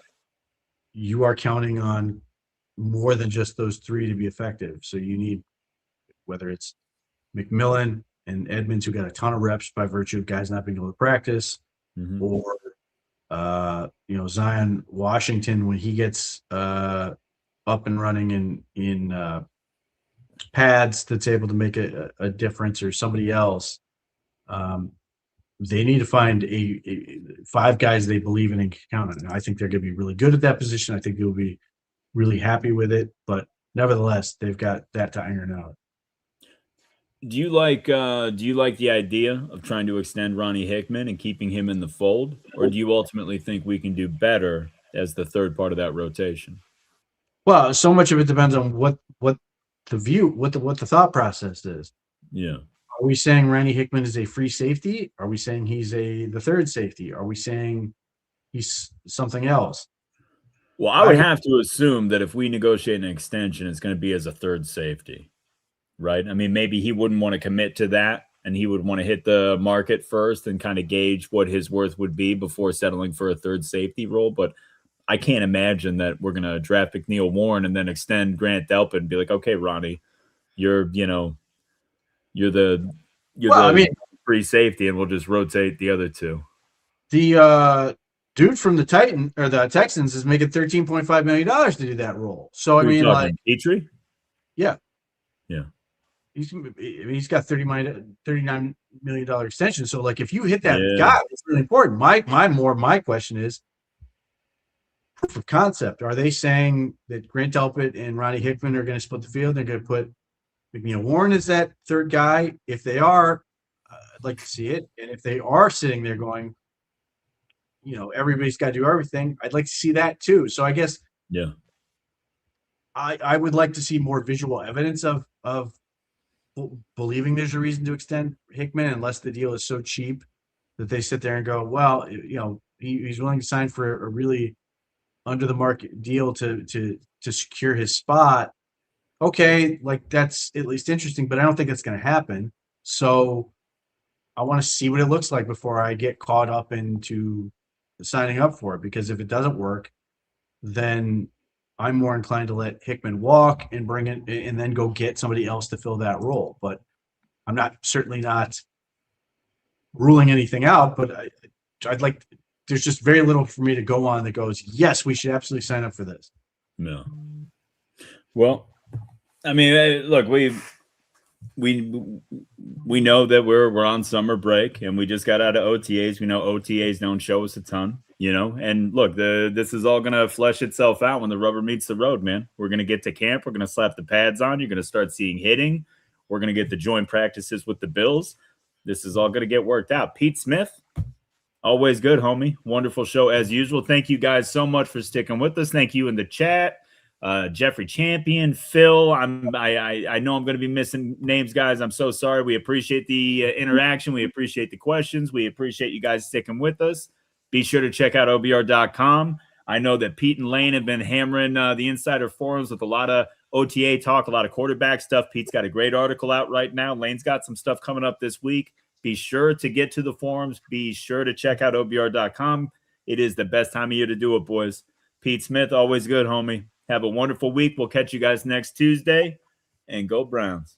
you are counting on more than just those 3 to be effective. So you need whether it's McMillan and Edmonds, who got a ton of reps by virtue of guys not being able to practice, or Zion Washington when he gets up and running in pads that's able to make a difference, or somebody else. They need to find a 5 guys they believe in and can count on. I think they're going to be really good at that position. I think they'll be really happy with it, but nevertheless, they've got that to iron out. Do you like the idea of trying to extend Ronnie Hickman and keeping him in the fold, or do you ultimately think we can do better as the third part of that rotation? Well, so much of it depends on what the thought process is. Yeah. Are we saying Ronnie Hickman is a free safety? Are we saying he's the third safety? Are we saying he's something else? Well, I would have to assume that if we negotiate an extension, it's going to be as a third safety, right? I mean, maybe he wouldn't want to commit to that, and he would want to hit the market first and kind of gauge what his worth would be before settling for a third safety role. But I can't imagine that we're going to draft McNeil Warren and then extend Grant Delpit and be like, okay, Ronnie, you're the free safety, and we'll just rotate the other two. The dude from the Texans is making $13.5 million to do that role. So I mean, like Petrie? Yeah. Yeah. He's got $39 million extension. So like if you hit that guy, it's really important. My question is proof of concept. Are they saying that Grant Delpit and Ronnie Hickman are going to split the field? They're going to put McNeil Warren as that third guy. If they are, I'd like to see it. And if they are sitting there going, everybody's got to do everything, I'd like to see that too. So I guess I would like to see more visual evidence of believing there's a reason to extend Hickman, unless the deal is so cheap that they sit there and go, well, he's willing to sign for a really under the market deal to secure his spot. Okay, like that's at least interesting, but I don't think that's going to happen. So I want to see what it looks like before I get caught up into signing up for it, because if it doesn't work, then I'm more inclined to let Hickman walk and bring it and then go get somebody else to fill that role. But I'm certainly not ruling anything out, but I'd like, there's just very little for me to go on that goes, yes, we should absolutely sign up for this. No. Well, I mean, look, we know that we're on summer break and we just got out of OTAs. We know OTAs don't show us a ton, and look, this is all going to flesh itself out when the rubber meets the road, man. We're going to get to camp. We're going to slap the pads on. You're going to start seeing hitting. We're going to get the joint practices with the Bills. This is all going to get worked out. Pete Smith, always good, homie. Wonderful show as usual. Thank you guys so much for sticking with us. Thank you in the chat. Jeffrey Champion, Phil. I know I'm going to be missing names, guys. I'm so sorry. We appreciate the interaction. We appreciate the questions. We appreciate you guys sticking with us. Be sure to check out OBR.com. I know that Pete and Lane have been hammering the insider forums with a lot of OTA talk, a lot of quarterback stuff. Pete's got a great article out right now. Lane's got some stuff coming up this week. Be sure to get to the forums. Be sure to check out OBR.com. It is the best time of year to do it, boys. Pete Smith, always good, homie. Have a wonderful week. We'll catch you guys next Tuesday. And go Browns.